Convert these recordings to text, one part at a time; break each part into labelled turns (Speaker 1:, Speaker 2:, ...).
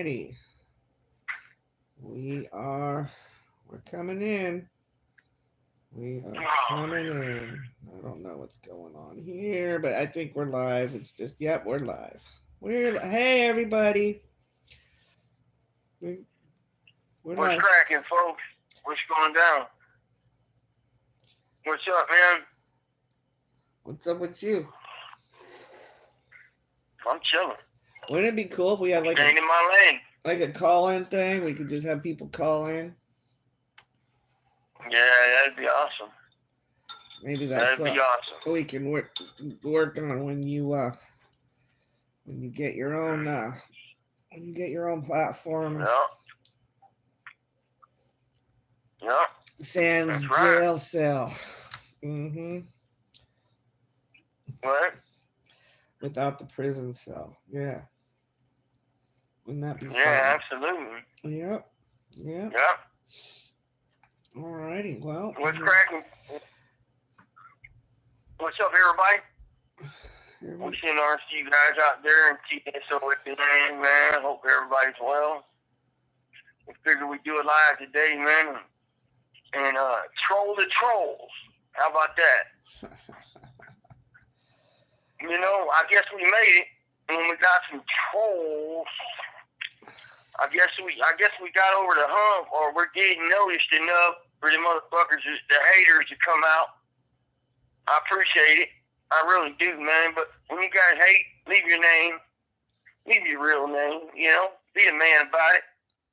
Speaker 1: righty. We're coming in. We are coming in. I don't know what's going on here, but I think we're live. It's just, yep, we're live. Hey, everybody. We're
Speaker 2: What's
Speaker 1: live.
Speaker 2: cracking, folks? What's going down? What's up, man?
Speaker 1: What's up with you?
Speaker 2: I'm chilling.
Speaker 1: Wouldn't it be cool if we had
Speaker 2: Staying in my lane.
Speaker 1: like a call-in thing? We could just have people call in.
Speaker 2: Yeah, that'd be awesome.
Speaker 1: Maybe that's
Speaker 2: That'd be awesome.
Speaker 1: we can work on when you get your own platform.
Speaker 2: Yep. Yep.
Speaker 1: Sans
Speaker 2: That's right.
Speaker 1: jail cell. Mm-hmm.
Speaker 2: What?
Speaker 1: Without the prison cell. Yeah. Wouldn't that be something?
Speaker 2: Yeah, absolutely.
Speaker 1: Yep.
Speaker 2: Yep.
Speaker 1: Alrighty. Well.
Speaker 2: What's cracking? What's up, everybody? I'm seeing our you guys out there in TSoA, man. Hope everybody's well. We figured we'd do it live today, man. And troll the trolls. How about that? You know, I guess we made it. When we got some trolls, I guess we got over the hump, or we're getting noticed enough for the motherfuckers, the haters, to come out. I appreciate it. I really do, man. But when you guys hate, leave your name. Leave your real name, you know? Be a man about it.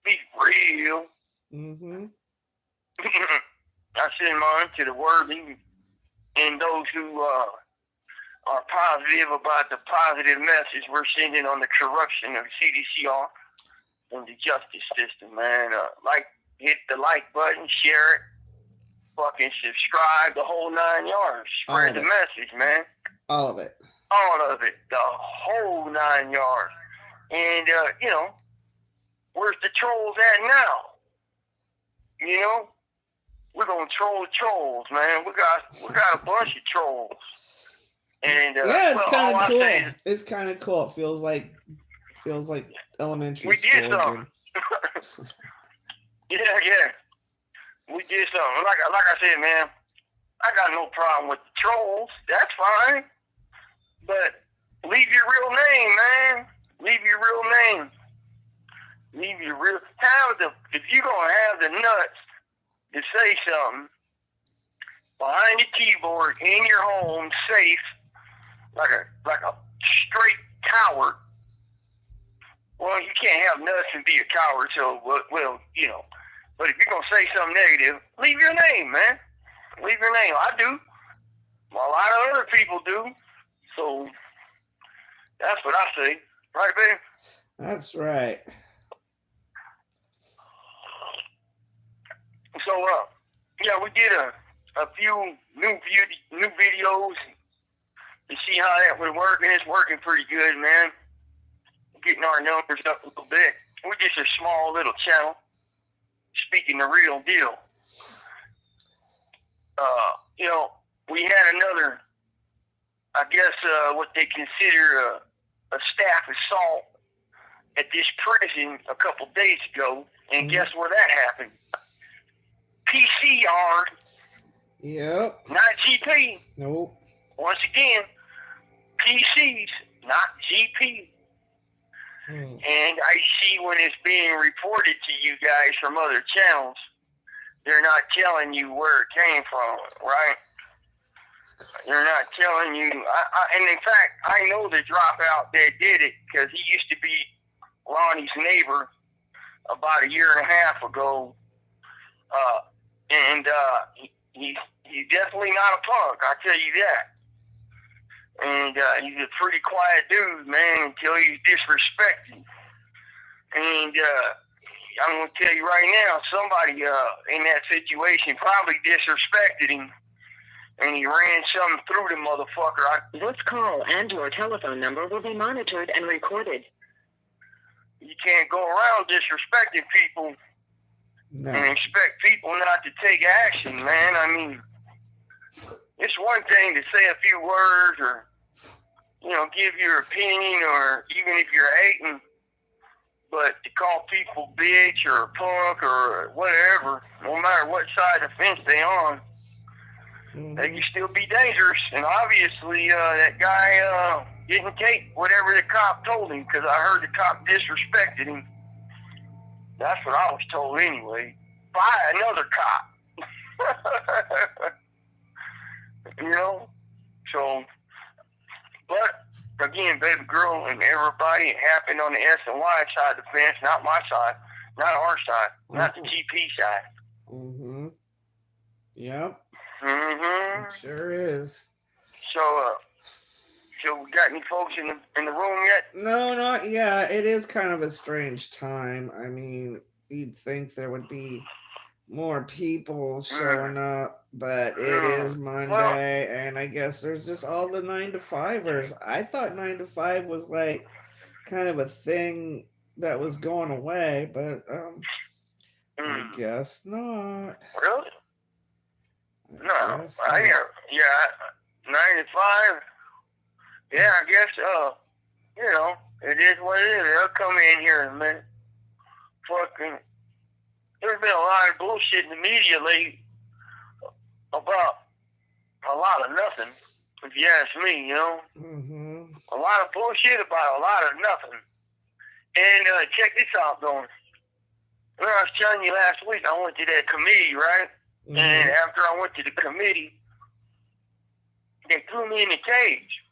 Speaker 2: Be real.
Speaker 1: Mm-hmm.
Speaker 2: I send mine to the worthy and those who are positive about the positive message we're sending on the corruption of CDCR and the justice system, man. Hit the like button, share it, fucking subscribe, the whole 9 yards. Spread the message, man.
Speaker 1: All of it.
Speaker 2: All of it. The whole 9 yards. And, you know, where's the trolls at now? You know? We're going to troll the trolls, man. We got a bunch of trolls. And,
Speaker 1: yeah, it's kind of cool. It's kind of cool. It feels like elementary school.
Speaker 2: We did something. Yeah. We did something. Like I said, man, I got no problem with the trolls. That's fine. But leave your real name, man. Leave your real name. Leave your real. If you're gonna have the nuts to say something behind the keyboard in your home, safe, like a straight coward. Well, you can't have nuts and be a coward. So, well, you know. But if you're gonna say something negative, leave your name, man. Leave your name. I do. Well, a lot of other people do. So that's what I say, right, babe?
Speaker 1: That's right.
Speaker 2: So, yeah, we did a few new videos to see how that would work, and it's working pretty good, man. Getting our numbers up a little bit. We're just a small little channel, speaking the real deal. You know, we had another, I guess, what they consider a staff assault at this prison a couple days ago, and guess where that happened? PCR.
Speaker 1: Yep.
Speaker 2: Not GP.
Speaker 1: Nope.
Speaker 2: Once again, PCs, not GP. And I see when it's being reported to you guys from other channels, they're not telling you where it came from, right? They're not telling you. And in fact, I know the dropout that did it because he used to be Lonnie's neighbor about a year and a half ago. And he's definitely not a punk, I'll tell you that. And he's a pretty quiet dude, man, until he's disrespected. And I'm going to tell you right now, somebody in that situation probably disrespected him, and he ran something through the motherfucker.
Speaker 3: This call and your telephone number will be monitored and recorded.
Speaker 2: You can't go around disrespecting people and expect people not to take action, man. I mean, it's one thing to say a few words or, you know, give your opinion, or even if you're hating, But to call people bitch or punk or whatever, no matter what side of the fence they on, they can still be dangerous. And obviously, that guy didn't take whatever the cop told him, because I heard the cop disrespected him. That's what I was told anyway, by another cop. You know? So, but again, baby girl and everybody, it happened on the S and Y side of the fence, not my side, not our side, not the TP side.
Speaker 1: Mm-hmm. Yep.
Speaker 2: Mm-hmm.
Speaker 1: It sure is.
Speaker 2: So, so we got any folks in the room yet?
Speaker 1: No, not yet. It is kind of a strange time. I mean, you'd think there would be more people showing up, but it is Monday, and I guess there's just all the 9-to-5ers. I thought 9 to 5 was like kind of a thing that was going away, but I guess not.
Speaker 2: Really? No,
Speaker 1: I
Speaker 2: yeah, 9 to 5. Yeah, I guess you know, it is what it is. They'll come in here in a minute. Fucking. There's been a lot of bullshit in the media lately about a lot of nothing, if you ask me, you know.
Speaker 1: Mm-hmm.
Speaker 2: A lot of bullshit about a lot of nothing. And check this out, though. When I was telling you last week, I went to that committee, right? Mm-hmm. And after I went to the committee, they threw me in the cage.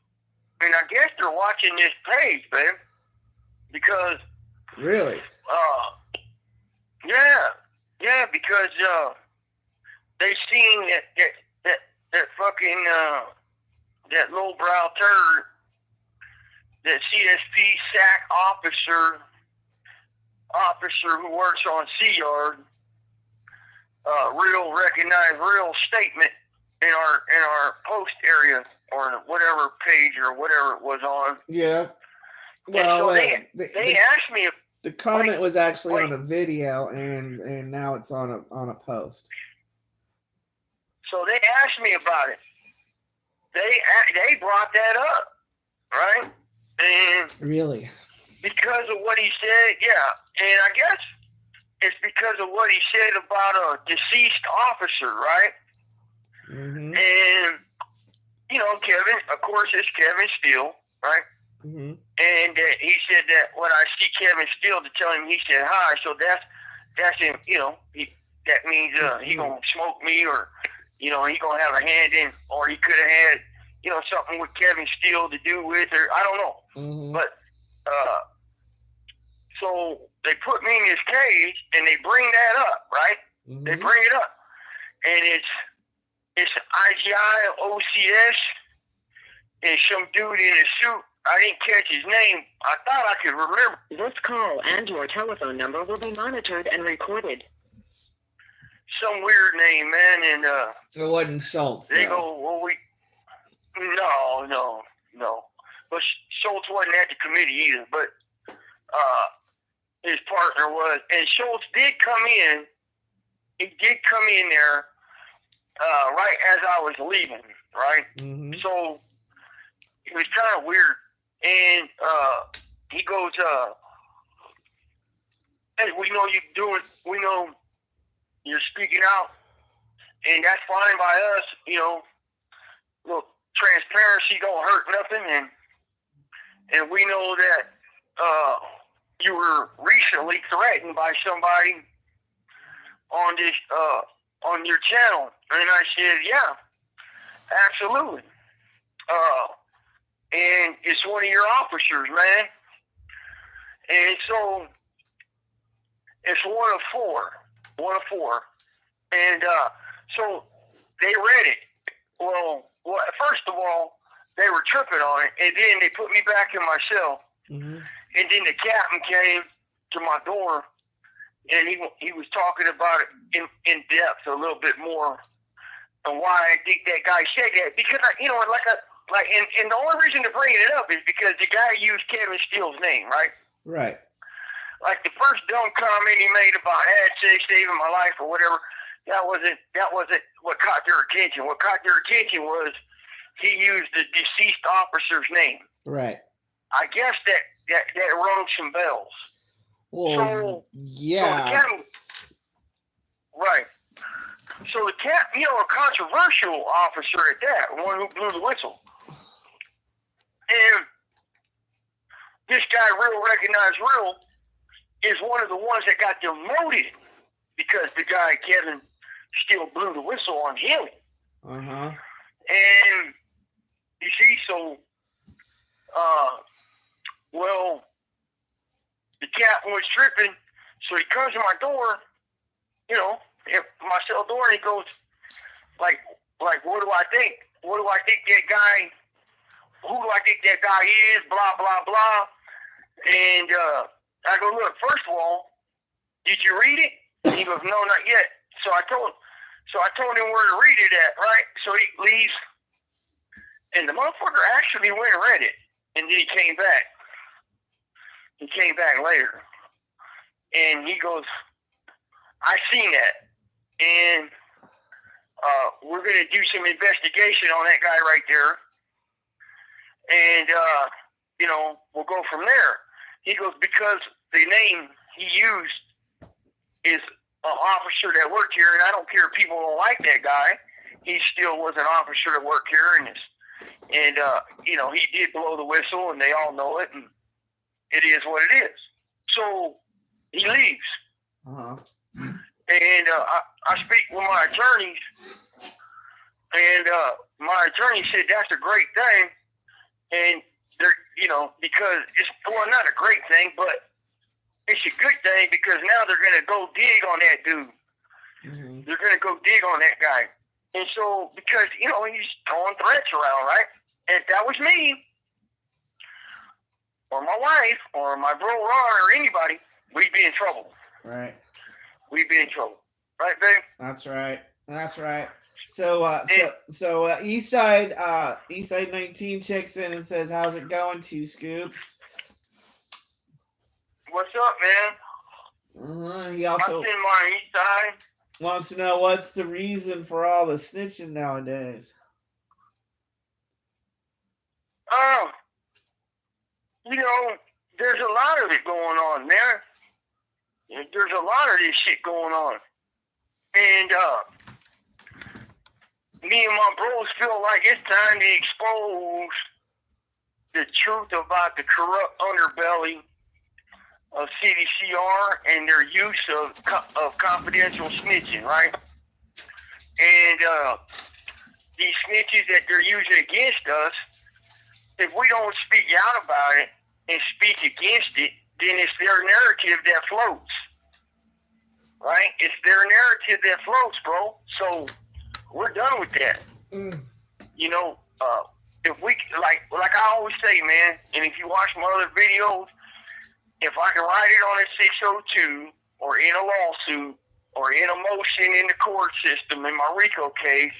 Speaker 2: And I guess they're watching this page, babe. Because...
Speaker 1: Really?
Speaker 2: Yeah, because they seen that fucking that lowbrow turd, that CSP SAC officer who works on C-Yard, real recognized real statement in our post area or whatever page or whatever it was on.
Speaker 1: Yeah. Well,
Speaker 2: and so they asked me if
Speaker 1: the comment was actually on a video, and now it's on a post.
Speaker 2: So they asked me about it. They brought that up, right? And
Speaker 1: really,
Speaker 2: because of what he said, yeah. And I guess it's because of what he said about a deceased officer, right?
Speaker 1: Mm-hmm.
Speaker 2: And you know, Kevin, of course, it's Kevin Steele, right?
Speaker 1: Mm-hmm.
Speaker 2: And he said that when I see Kevin Steele to tell him he said hi, so that's him. You know, that means he gonna smoke me, or you know, he gonna have a hand in, or he could have had, you know, something with Kevin Steele to do with, or I don't know.
Speaker 1: Mm-hmm.
Speaker 2: But so they put me in this cage, and they bring that up, right? Mm-hmm. They bring it up, and it's IGI OCS, and some dude in a suit. I didn't catch his name. I thought I could remember.
Speaker 3: This call and your telephone number will be monitored and recorded.
Speaker 2: Some weird name, man, and
Speaker 1: it wasn't Schultz.
Speaker 2: They go, well, no. But Schultz wasn't at the committee either. But his partner was, and Schultz did come in. He did come in there right as I was leaving, right? Mm-hmm. So it was kind of weird. And he goes, hey, we know we know you're speaking out, and that's fine by us, you know. Look, transparency don't hurt nothing, and we know that you were recently threatened by somebody on this on your channel. And I said, yeah, absolutely. And it's one of your officers, man. And so it's one of four. And so they read it. Well, first of all, they were tripping on it, and then they put me back in my cell. Mm-hmm. And then the captain came to my door, and he was talking about it in depth a little bit more, and why I think that guy said that. Because and the only reason to bring it up is because the guy used Kevin Steele's name, right?
Speaker 1: Right.
Speaker 2: Like the first dumb comment he made about had sex saving my life or whatever, that wasn't what caught their attention. What caught their attention was he used the deceased officer's name.
Speaker 1: Right.
Speaker 2: I guess that rung some bells.
Speaker 1: Well,
Speaker 2: So the
Speaker 1: yeah.
Speaker 2: cat, right. So the cat, a controversial officer at that, one who blew the whistle. And this guy, Real Recognized Real, is one of the ones that got demoted because the guy, Kevin, still blew the whistle on him.
Speaker 1: Uh-huh.
Speaker 2: And you see, so, well, the cat was tripping, so he comes to my door, my cell door, and he goes, like, what do I think? What do I think that guy, who do I think that guy is, blah, blah, blah. And I go, look, first of all, did you read it? And he goes, no, not yet. So I told him where to read it at, right? So he leaves, and the motherfucker actually went and read it, and then he came back. He came back later, and he goes, I seen that, and we're going to do some investigation on that guy right there, and, we'll go from there. He goes, because the name he used is an officer that worked here, and I don't care if people don't like that guy. He still was an officer that worked here, and he did blow the whistle, and they all know it, and it is what it is. So he leaves.
Speaker 1: Uh-huh.
Speaker 2: And I speak with my attorneys, and my attorney said that's a great thing, and they're, because it's, well, not a great thing, but it's a good thing because now they're going to go dig on that dude.
Speaker 1: Mm-hmm.
Speaker 2: They're going to go dig on that guy. And so, because, he's throwing threats around, right? And if that was me, or my wife, or my bro Ron, or anybody, we'd be in trouble.
Speaker 1: Right.
Speaker 2: We'd be in trouble. Right, babe?
Speaker 1: That's right. That's right. So Eastside 19 checks in and says, how's it going, Two Scoops?
Speaker 2: What's up, man?
Speaker 1: He also
Speaker 2: I'm in my Eastside.
Speaker 1: wants to know what's the reason for all the snitching nowadays.
Speaker 2: There's a lot of it going on, man. There's a lot of this shit going on. And me and my bros feel like it's time to expose the truth about the corrupt underbelly of CDCR and their use of confidential snitching, right? And these snitches that they're using against us, if we don't speak out about it and speak against it, then it's their narrative that floats, right? It's their narrative that floats, bro. So we're done with that. If we, like I always say, man, and if you watch my other videos, if I can write it on a 602 or in a lawsuit or in a motion in the court system in my RICO case,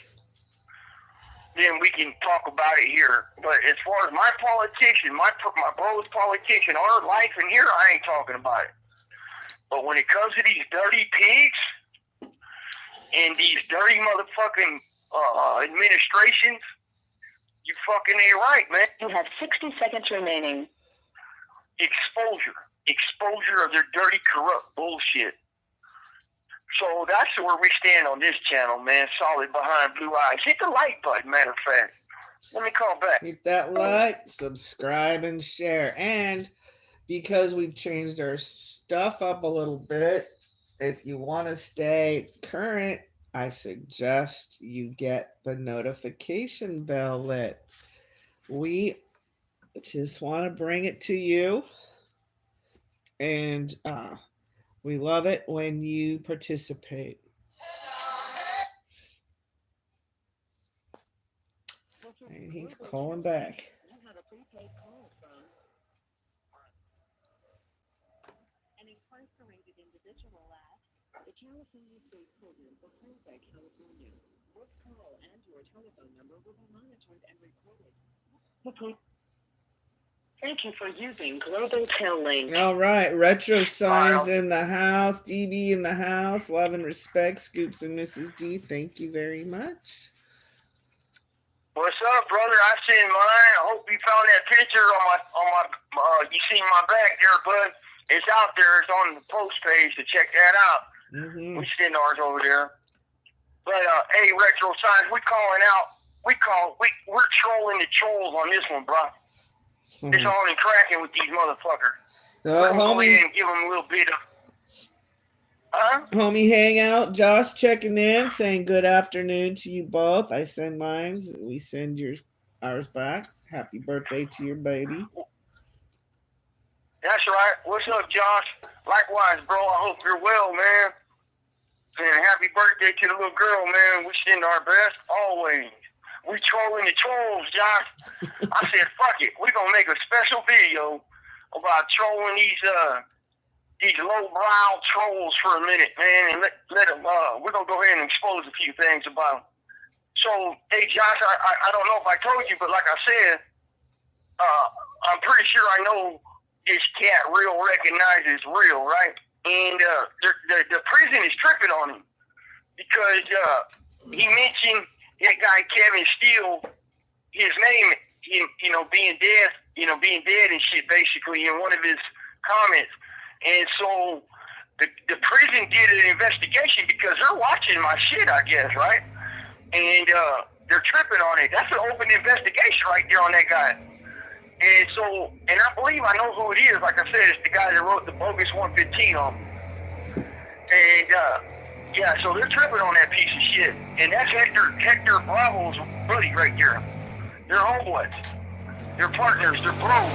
Speaker 2: then we can talk about it here. But as far as my politician, my bro's politician, our life in here, I ain't talking about it. But when it comes to these dirty pigs and these dirty motherfucking administrations, you fucking ain't right, man.
Speaker 3: You have 60 seconds remaining.
Speaker 2: Exposure of their dirty, corrupt bullshit. So that's where we stand on this channel, man. Solid Behind Blue Eyes. Hit the like button, matter of fact. Let me call back.
Speaker 1: Hit that like, subscribe, and share. And because we've changed our stuff up a little bit, if you want to stay current, I suggest you get the notification bell lit. We just want to bring it to you. And we love it when you participate. And he's calling back.
Speaker 3: An incarcerated individual at the California State Prison for Homestead, California. This call and your telephone number will be monitored and recorded. Thank you for using Global Tel Link.
Speaker 1: All right, Retro Signs in the house, DB in the house. Love and respect, Scoops and Mrs. D. Thank you very much.
Speaker 2: What's up, brother? I seen mine. I hope you found that picture on my you seen my back there, bud. It's out there. It's on the post page to check that out.
Speaker 1: Mm-hmm.
Speaker 2: We send ours over there. But hey, Retro Science, we calling out. We're trolling the trolls on this one, bro. It's on and cracking with these motherfuckers.
Speaker 1: So,
Speaker 2: We're gonna go
Speaker 1: homie,
Speaker 2: ahead and give them a little bit of.
Speaker 1: homie, hang out. Josh checking in, saying good afternoon to you both. I send mine. We send ours back. Happy birthday to your baby.
Speaker 2: That's right. What's up, Josh? Likewise, bro. I hope you're well, man. And happy birthday to the little girl, man. We send our best always. We trolling the trolls, Josh. I said, fuck it. We're going to make a special video about trolling these low-brow trolls for a minute, man, and let them, we're going to go ahead and expose a few things about them. So, hey, Josh, I don't know if I told you, but like I said, I'm pretty sure I know this cat real recognizes real, right? And the prison is tripping on him because he mentioned that guy Kevin Steele, his name, being dead and shit, basically, in one of his comments. And so the prison did an investigation because they're watching my shit, I guess, right? And they're tripping on it. That's an open investigation right there on that guy. And so, and I believe I know who it is. Like I said, it's the guy that wrote the bogus 115 on him. And yeah, so they're tripping on that piece of shit. And that's Hector Bravo's buddy right there. They're homeboys. They're partners. They're bros.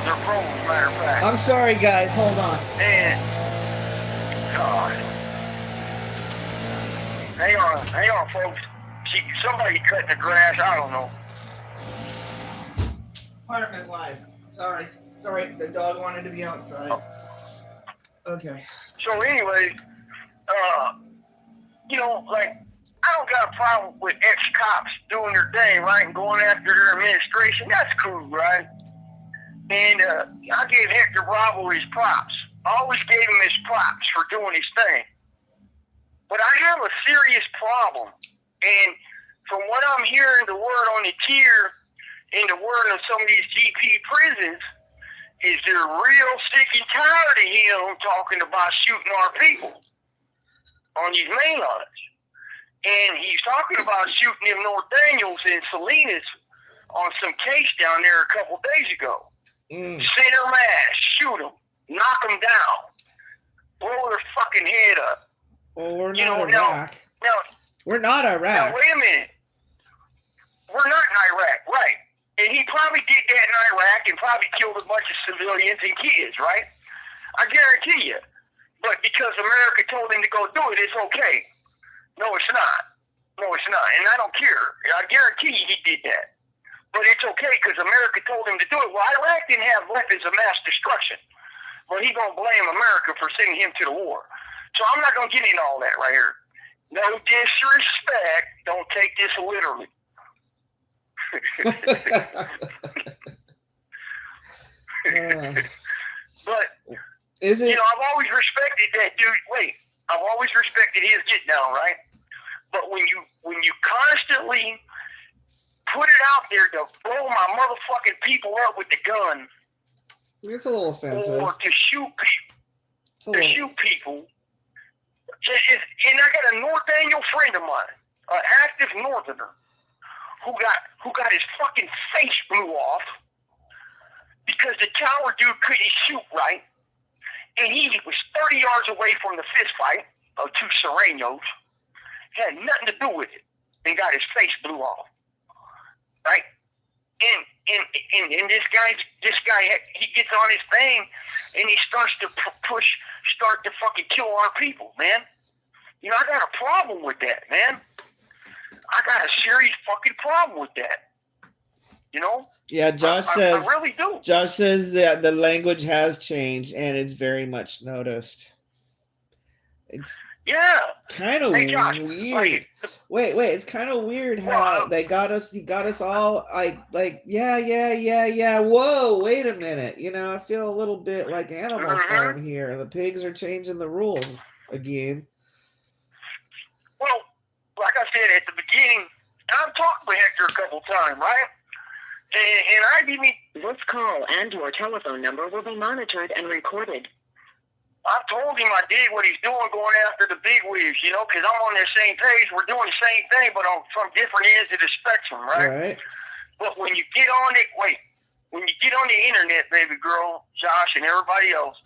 Speaker 2: They're pros, matter of fact.
Speaker 1: I'm sorry, guys. Hold on.
Speaker 2: And God, hang on, folks. Somebody cut the grass. I don't know.
Speaker 1: Apartment life. Sorry, the dog wanted to be outside. Okay.
Speaker 2: So anyway, like, I don't got a problem with ex-cops doing their thing, right, and going after their administration. That's cool, right? And I gave Hector Bravo his props. I always gave him his props for doing his thing. But I have a serious problem. And from what I'm hearing, the word on the tier, in the word of some of these GP prisons, is they're real sick and tired of him talking about shooting our people on these main lines. And he's talking about shooting them North Daniels and Salinas on some case down there a couple days ago. Center mass, shoot them, knock them down, blow their fucking head up.
Speaker 1: Well, we're not Iraq. We're not Iraq.
Speaker 2: Now, wait a minute. We're not in Iraq, right? And he probably did that in Iraq and probably killed a bunch of civilians and kids, right? I guarantee you. But because America told him to go do it, it's okay. No, it's not. No, it's not. And I don't care. I guarantee you he did that. But it's okay because America told him to do it. Well, Iraq didn't have weapons of mass destruction. But he's going to blame America for sending him to the war. So I'm not going to get into all that right here. No disrespect. Don't take this literally. But
Speaker 1: is it?
Speaker 2: I've always respected that dude. Wait, I've always respected his get down, right? But when you constantly put it out there to blow my motherfucking people up with the gun,
Speaker 1: it's a little offensive.
Speaker 2: Or to shoot people, shoot people. And I got a North Daniel friend of mine, an active Northerner, who got his fucking face blew off because the tower dude couldn't shoot right, and he was 30 yards away from the fist fight of two Serenos, had nothing to do with it, and got his face blew off, right? And this guy, he gets on his thing, and he starts to start to fucking kill our people, man. I got a problem with that, man. I got a serious fucking problem with that.
Speaker 1: Yeah, Josh says.
Speaker 2: I really do.
Speaker 1: Josh says that the language has changed, and it's very much noticed. It's kind of weird.
Speaker 2: Like,
Speaker 1: wait, it's kind of weird how they got us. He got us all like yeah. Whoa, wait a minute. I feel a little bit like Animal Farm here. The pigs are changing the rules again.
Speaker 2: Well, like I said at the beginning, I've talked with Hector a couple times, right? And I didn't.
Speaker 3: This call and your telephone number will be monitored and recorded.
Speaker 2: I told him I did what he's doing, going after the big wigs, you know, because I'm on the same page. We're doing the same thing, but on from different ends of the spectrum, right?
Speaker 1: Right.
Speaker 2: But when you get on it, when you get on the internet, baby girl, Josh, and everybody else,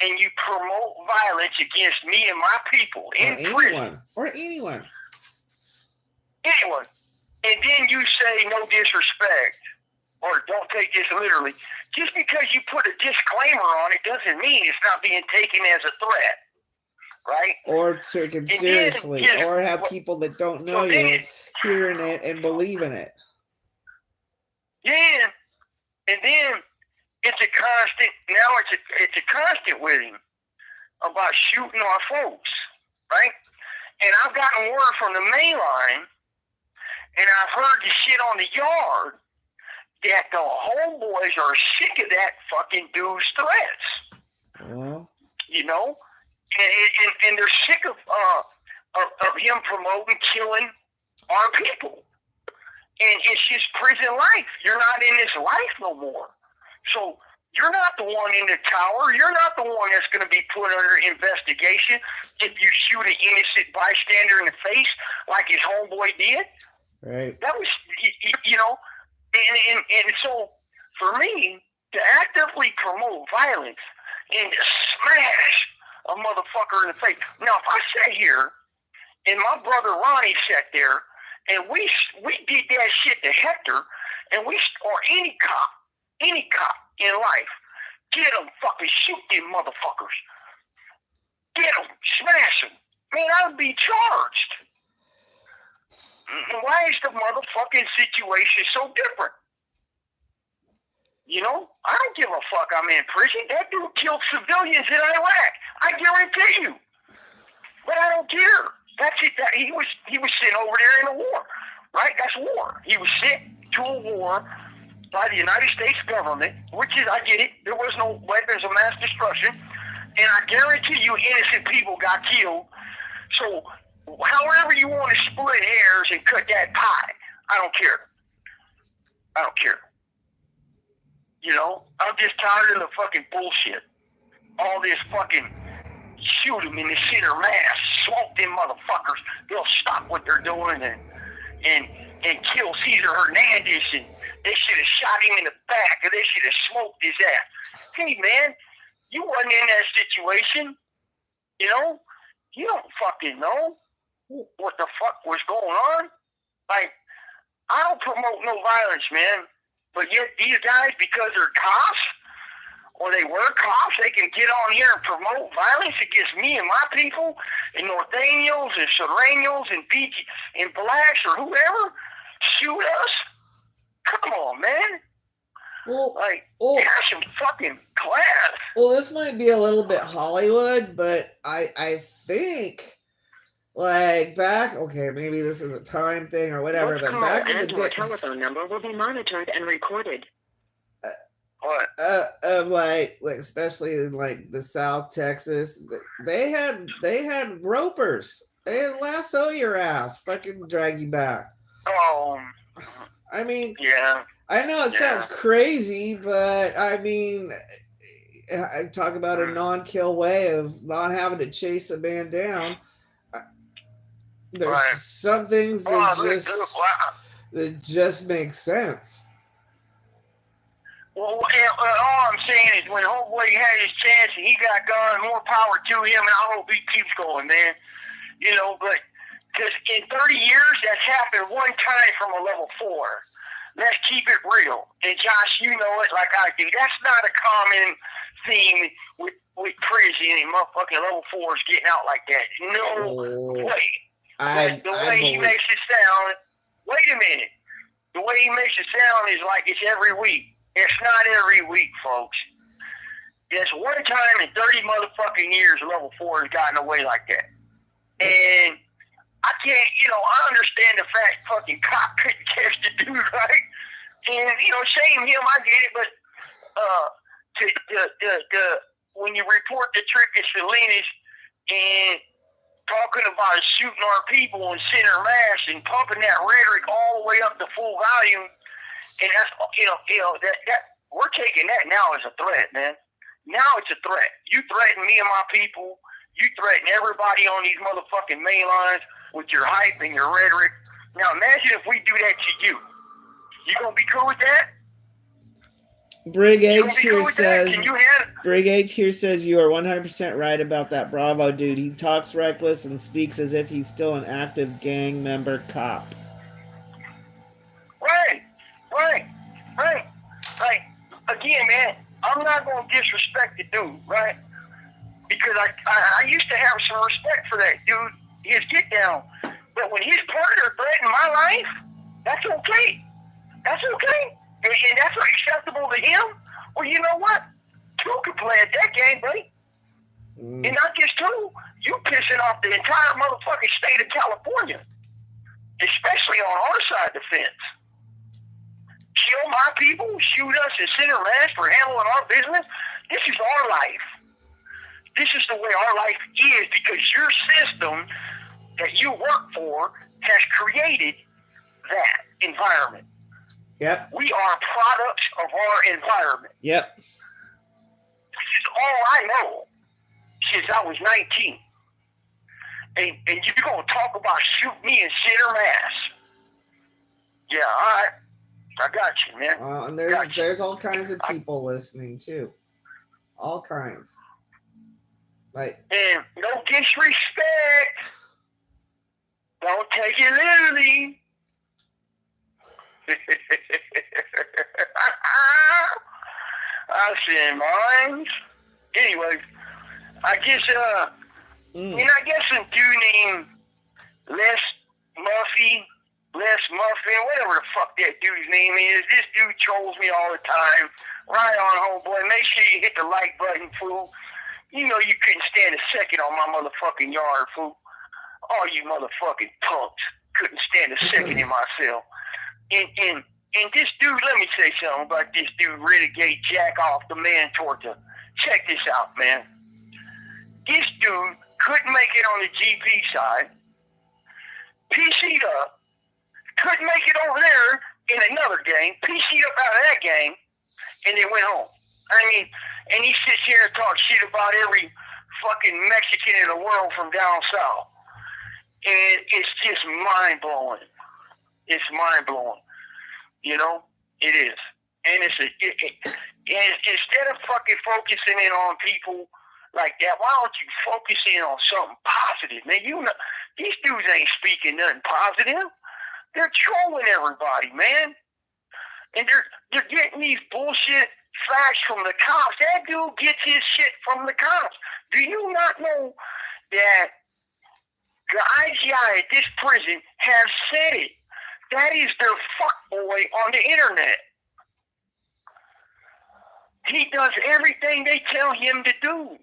Speaker 2: and you promote violence against me and my people in prison,
Speaker 1: or anyone,
Speaker 2: and then you say no disrespect, or don't take this literally, just because you put a disclaimer on it doesn't mean it's not being taken as a threat, right?
Speaker 1: or taken seriously, or have people that don't know you hearing it and believing it.
Speaker 2: Yeah, and then it's a constant. Now it's a constant with him about shooting our folks, right? And I've gotten word from the main line, and I've heard the shit on the yard that the homeboys are sick of that fucking dude's threats.
Speaker 1: Well,
Speaker 2: you know, and they're sick of him promoting killing our people. And it's just prison life. You're not in this life no more. So you're not the one in the tower. You're not the one that's going to be put under investigation if you shoot an innocent bystander in the face like his homeboy did.
Speaker 1: Right.
Speaker 2: That was, you know, and so for me to actively promote violence and smash a motherfucker in the face. Now, if I sat here and my brother Ronnie sat there and we did that shit to Hector, and or any cop in life, get them, fucking shoot them motherfuckers. Get them, smash them. Man, I would be charged. Why is the motherfucking situation so different? You know, I don't give a fuck I'm in prison. That dude killed civilians in Iraq. I guarantee you. But I don't care. That's it. He was sent over there in a war, right? That's war. He was sent to a war by the United States government, which is, I get it. There was no weapons of mass destruction. And I guarantee you innocent people got killed. So however you want to split hairs and cut that pie, I don't care. I don't care. You know, I'm just tired of the fucking bullshit. All this fucking shoot them in the center mass, smoke them motherfuckers. They'll stop what they're doing and kill Cesar Hernandez, and they should have shot him in the back, or they should have smoked his ass. Hey man, you wasn't in that situation. You know, you don't fucking know what the fuck was going on. Like, I don't promote no violence, man. But yet these guys, because they're cops, or they were cops, they can get on here and promote violence against me and my people, and Norteños and Serranos and BG and Blacks or whoever, shoot us. Come on, man.
Speaker 1: Well,
Speaker 2: have some fucking class.
Speaker 1: Well, this might be a little bit Hollywood, but I think, like, back, okay, maybe this is a time thing or whatever, but back in the day,
Speaker 3: your telephone number will be monitored and recorded.
Speaker 2: What?
Speaker 1: Of like especially in like the South Texas, they had ropers. They had lasso your ass, fucking drag you back. I mean,
Speaker 2: yeah.
Speaker 1: I know it sounds crazy, but I mean, I talk about a non-kill way of not having to chase a man down. There's some things that just make sense.
Speaker 2: Well, all I'm saying is when Homeboy had his chance and he got gone, more power to him, and I hope he keeps going, man. You know, but because in 30 years, that's happened one time from a level 4. Let's keep it real. And Josh, you know it like I do. That's not a common theme with prison and motherfucking level 4s getting out like that. No way. The way he makes it sound, wait a minute. The way he makes it sound is like it's every week. It's not every week, folks. It's one time in 30 motherfucking years level 4 has gotten away like that. And I can't, you know, I understand the fact fucking cop couldn't catch the dude, right? And, you know, shame him, I get it, but when you report the trick at Salinas and talking about shooting our people in center mass and pumping that rhetoric all the way up to full volume, and that's, you know, that we're taking that now as a threat, man. Now it's a threat. You threaten me and my people. You threaten everybody on these motherfucking main lines with your hype and your rhetoric. Now imagine if we do that to you. You gonna be cool with that?
Speaker 1: Brig
Speaker 2: You gonna
Speaker 1: H
Speaker 2: be
Speaker 1: here
Speaker 2: cool with that?
Speaker 1: says.
Speaker 2: Can you handle?
Speaker 1: Brig H here says you are 100% right about that Bravo dude. He talks reckless and speaks as if he's still an active gang member cop.
Speaker 2: Right. Like, again, man, I'm not going to disrespect the dude, right? Because I used to have some respect for that dude, his get down. But when his partner threatened my life, that's okay. That's okay. And that's acceptable to him. Well, you know what? Two can play at that game, buddy. And not just two. You pissing off the entire motherfucking state of California. Especially on our side of the fence. Kill my people, shoot us, and send a mass for handling our business. This is our life. This is the way our life is because your system that you work for has created that environment.
Speaker 1: Yep.
Speaker 2: We are products of our environment.
Speaker 1: Yep.
Speaker 2: This is all I know since I was 19. And you're going to talk about shoot me and send a mass. Yeah, all right. I got you, man.
Speaker 1: And there's all kinds of people listening too. All kinds. Like,
Speaker 2: and no disrespect. Don't take it literally. I send mine. Anyways, I guess and I guess some dude named Les Muffin, whatever the fuck that dude's name is. This dude trolls me all the time. Right on, homeboy. Make sure you hit the like button, fool. You know you couldn't stand a second on my motherfucking yard, fool. All you motherfucking punks couldn't stand a second in my cell. And this dude, let me say something about this dude, Renegade Jack off the man torture. Check this out, man. This dude couldn't make it on the GP side. PC'd up. Couldn't make it over there in another game. PC'd up out of that game. And then went home. I mean, and he sits here and talks shit about every fucking Mexican in the world from down south. And it's just mind-blowing. It's mind-blowing. You know? It is. And and instead of fucking focusing in on people like that, why don't you focus in on something positive? Man, you know, these dudes ain't speaking nothing positive. They're trolling everybody, man. And they're getting these bullshit facts from the cops. That dude gets his shit from the cops. Do you not know that the IGI at this prison has said it? That is their fuckboy on the internet. He does everything they tell him to do.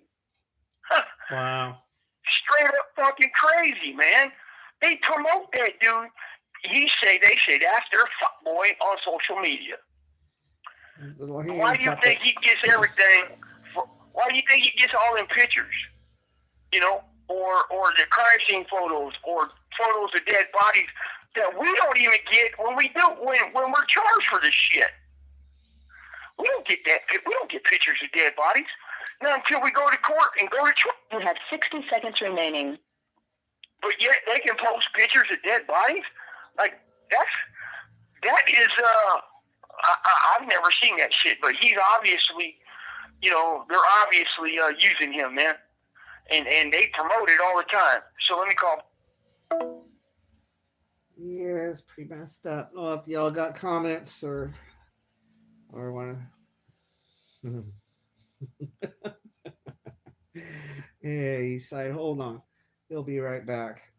Speaker 1: wow.
Speaker 2: Straight up fucking crazy, man. They promote that dude. They say that's their fuckboy on social media. Why do you think he gets everything? Why do you think he gets all them pictures? You know, or the crime scene photos, or photos of dead bodies that we don't even get when we're charged for this shit. We don't get that. We don't get pictures of dead bodies. Not until we go to court and go to trial.
Speaker 3: You have 60 seconds remaining.
Speaker 2: But yet they can post pictures of dead bodies. Like that is I've never seen that shit. But he's obviously, you know, they're obviously using him, man, and they promote it all the time. So let me call.
Speaker 1: Yeah, it's pretty messed up. I don't know if y'all got comments or want to. Yeah, Eastside, hold on. He'll be right back.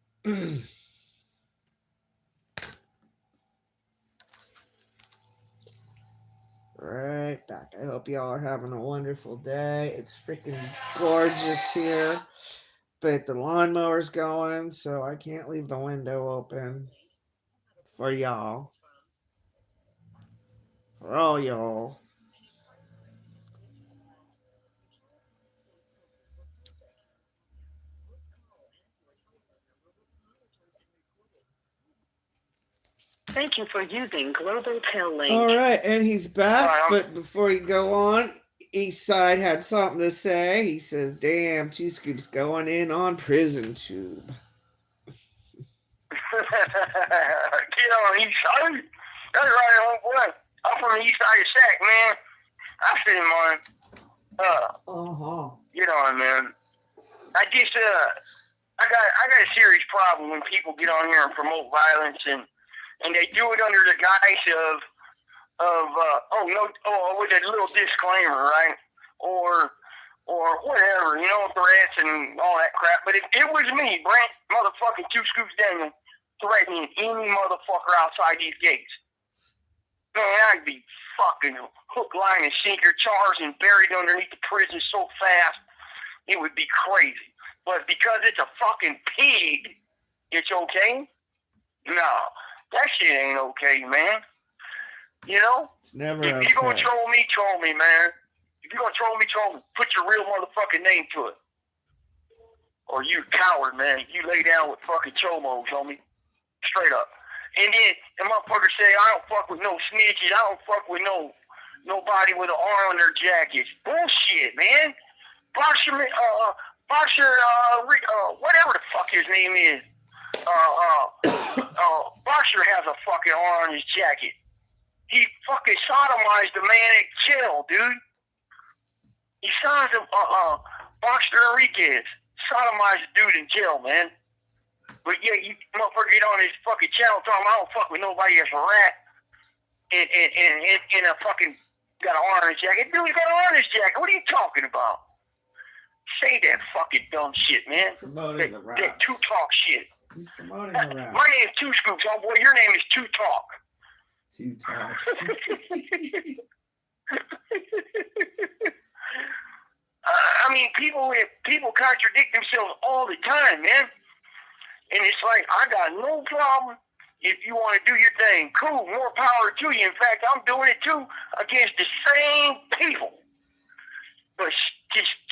Speaker 1: Right back. I hope y'all are having a wonderful day. It's freaking gorgeous here, but the lawnmower's going, so I can't leave the window open for y'all. For all y'all.
Speaker 3: Thank you for using Global Tel Link.
Speaker 1: All right, and he's back. But before you go on, East Side had something to say. He says, "Damn, Two Scoops going in on prison tube."
Speaker 2: Get on East Side. That's right, homeboy. I'm from the East Side of Sac, man. I fit in mine. Get on, man. I just I got a serious problem when people get on here and promote violence and they do it under the guise of with a little disclaimer, right? Or whatever, threats and all that crap. But if it was me, Brant motherfucking Two Scoops Daniel, threatening any motherfucker outside these gates, man, I'd be fucking hook, line, and sinker, charged and buried underneath the prison so fast, it would be crazy. But because it's a fucking pig, it's okay? No, that shit ain't okay, man.
Speaker 1: It's never
Speaker 2: if
Speaker 1: okay.
Speaker 2: you're gonna troll me, man. If you're gonna troll me, put your real motherfucking name to it. Or you coward, man. You lay down with fucking chomos, homie. Straight up. And then the motherfuckers say, I don't fuck with no snitches. I don't fuck with nobody with an R on their jackets. Bullshit, man. Boxer, whatever the fuck his name is. Boxer has a fucking R on his jacket. He fucking sodomized the man at jail, dude. He sodomized Boxer Enriquez. Sodomized the dude in jail, man. But yeah, you motherfucker get on his fucking channel talking I don't fuck with nobody that's a rat and a fucking got an orange jacket. Dude, he's got an orange jacket. What are you talking about? Say that fucking dumb shit, man.
Speaker 1: Promoting the rats.
Speaker 2: That Two Talk shit.
Speaker 1: He's promoting the rats.
Speaker 2: My name's Two Scoops, homeboy. Your name is Two Talk.
Speaker 1: Two Talk.
Speaker 2: I mean, people contradict themselves all the time, man. And it's like, I got no problem if you want to do your thing. Cool, more power to you. In fact, I'm doing it too against the same people. But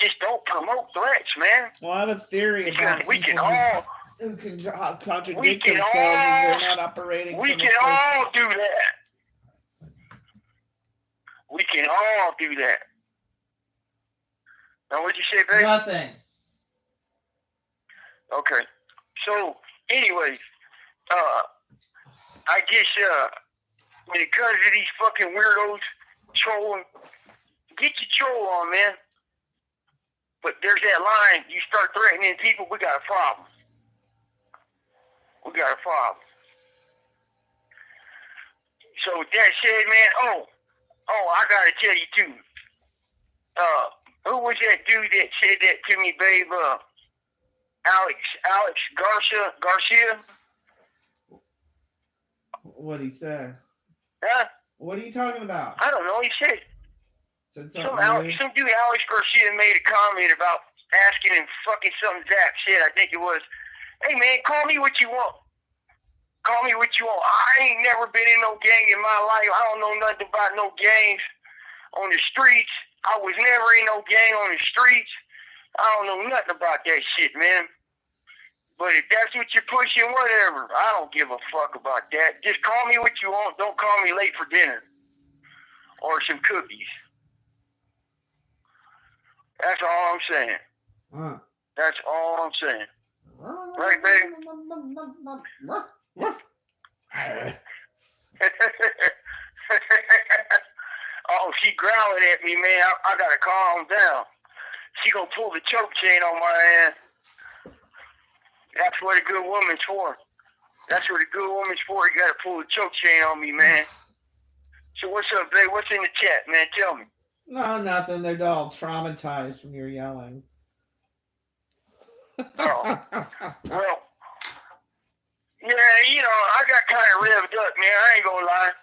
Speaker 2: just don't promote threats, man.
Speaker 1: Well, I have a theory about
Speaker 2: we can
Speaker 1: people
Speaker 2: all
Speaker 1: who can contradict themselves as they're not operating.
Speaker 2: We can all do that. We can all do that. Now, what'd you say, babe?
Speaker 1: Nothing.
Speaker 2: Okay. So, anyways, I guess when it comes to these fucking weirdos trolling, get your troll on, man. But there's that line, you start threatening people, we got a problem. We got a problem. So with that said, man, I gotta tell you too. Who was that dude that said that to me, babe? Alex Garcia?
Speaker 1: What'd he say?
Speaker 2: Huh?
Speaker 1: What are you talking about?
Speaker 2: I don't know. He said
Speaker 1: Some
Speaker 2: dude, Alex Garcia made a comment about asking him fucking something Zach said. I think it was, hey man, call me what you want. Call me what you want. I ain't never been in no gang in my life. I don't know nothing about no gangs on the streets. I was never in no gang on the streets. I don't know nothing about that shit, man. But if that's what you're pushing, whatever. I don't give a fuck about that. Just call me what you want. Don't call me late for dinner. Or some cookies. That's all I'm saying. That's all I'm saying. Right, baby? Oh, she growling at me, man. I gotta calm down. She gonna pull the choke chain on my ass. That's what a good woman's for. That's what a good woman's for. You gotta pull the choke chain on me, man. So what's up, babe? What's in the chat, man? Tell me.
Speaker 1: No, nothing. They're all traumatized from your yelling.
Speaker 2: Oh. Well, yeah, I got kind of revved up, man. I ain't gonna lie.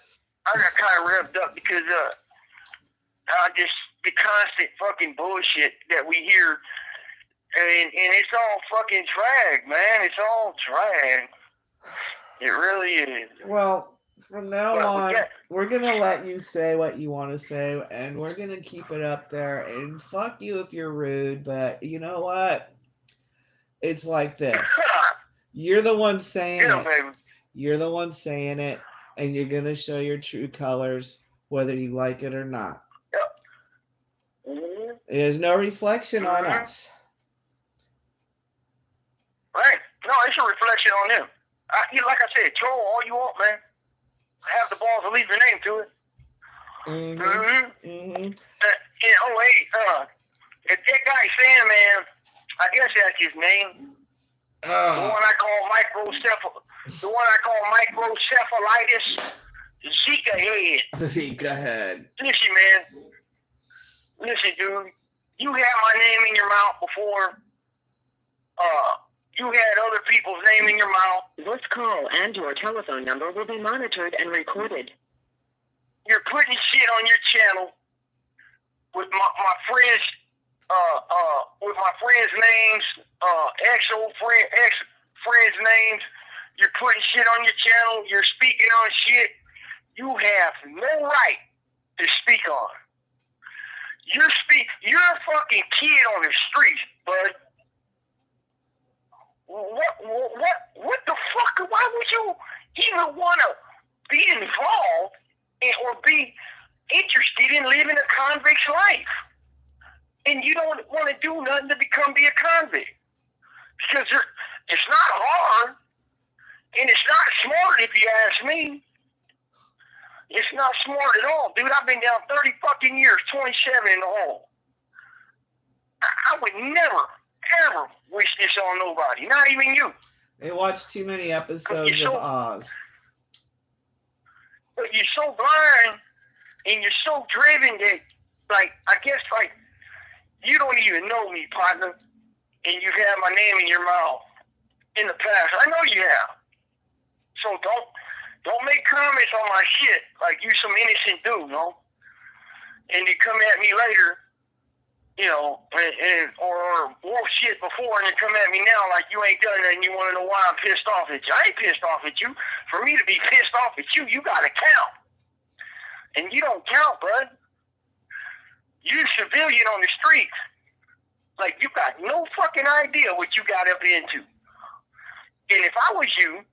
Speaker 2: I got kind of revved up because just the constant fucking bullshit that we hear, and it's all fucking drag, man. It's all drag. It really is.
Speaker 1: Well, from now on, we're going to let you say what you want to say, and we're going to keep it up there, and fuck you if you're rude, but you know what? It's like this. You're the one saying it.
Speaker 2: Baby.
Speaker 1: You're the one saying it, and you're going to show your true colors, whether you like it or not. There's no reflection on
Speaker 2: Mhm.
Speaker 1: us.
Speaker 2: Right? No, it's a reflection on them. Like I said, troll all you want, man. Have the balls to leave your name to it. If that guy Sam, man, I guess that's his name. The one I call microcephalitis, Zika head.
Speaker 1: Zika head.
Speaker 2: Listen, man. Listen, dude. You had my name in your mouth before. You had other people's name in your mouth.
Speaker 3: This call and your telephone number will be monitored and recorded.
Speaker 2: You're putting shit on your channel with my friends, with my friends' names, ex friends' names. You're putting shit on your channel. You're speaking on shit you have no right to speak on. You're a fucking kid on the street, bud. What the fuck? Why would you even want to be involved or be interested in living a convict's life? And you don't want to do nothing to be a convict. Because it's not hard, and it's not smart if you ask me. It's not smart at all, dude. I've been down 30 fucking years, 27 in the hole. I would never, ever wish this on nobody, not even you.
Speaker 1: They watch too many episodes of Oz.
Speaker 2: But you're so blind and you're so driven that, I guess, you don't even know me, partner, and you've had my name in your mouth in the past. I know you have. So don't make comments on my shit like you some innocent dude, no? And you come at me later, or shit before, and then come at me now like you ain't done it, and you want to know why I'm pissed off at you. I ain't pissed off at you. For me to be pissed off at you, you gotta count. And you don't count, bud. You civilian on the streets. Like, you got no fucking idea what you got up into. And if I was you,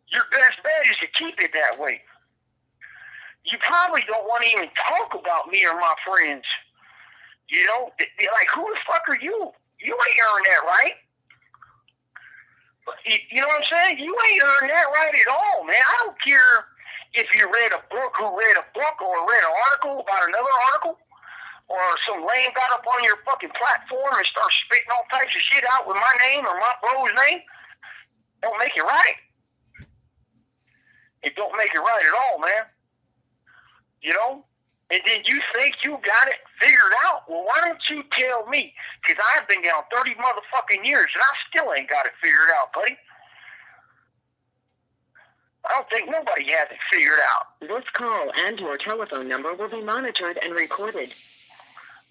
Speaker 2: your best bet is to keep it that way. You probably don't want to even talk about me or my friends. Like, who the fuck are you? You ain't earned that right. You know what I'm saying? You ain't earned that right at all, man. I don't care if you read a book or read an article about another article, or some lame got up on your fucking platform and start spitting all types of shit out with my name or my bro's name. Don't make it right. It don't make it right at all, man. And then you think you got it figured out. Well, why don't you tell me? Because I've been down 30 motherfucking years, and I still ain't got it figured out, buddy. I don't think nobody has it figured out.
Speaker 3: This call and your telephone number will be monitored and recorded.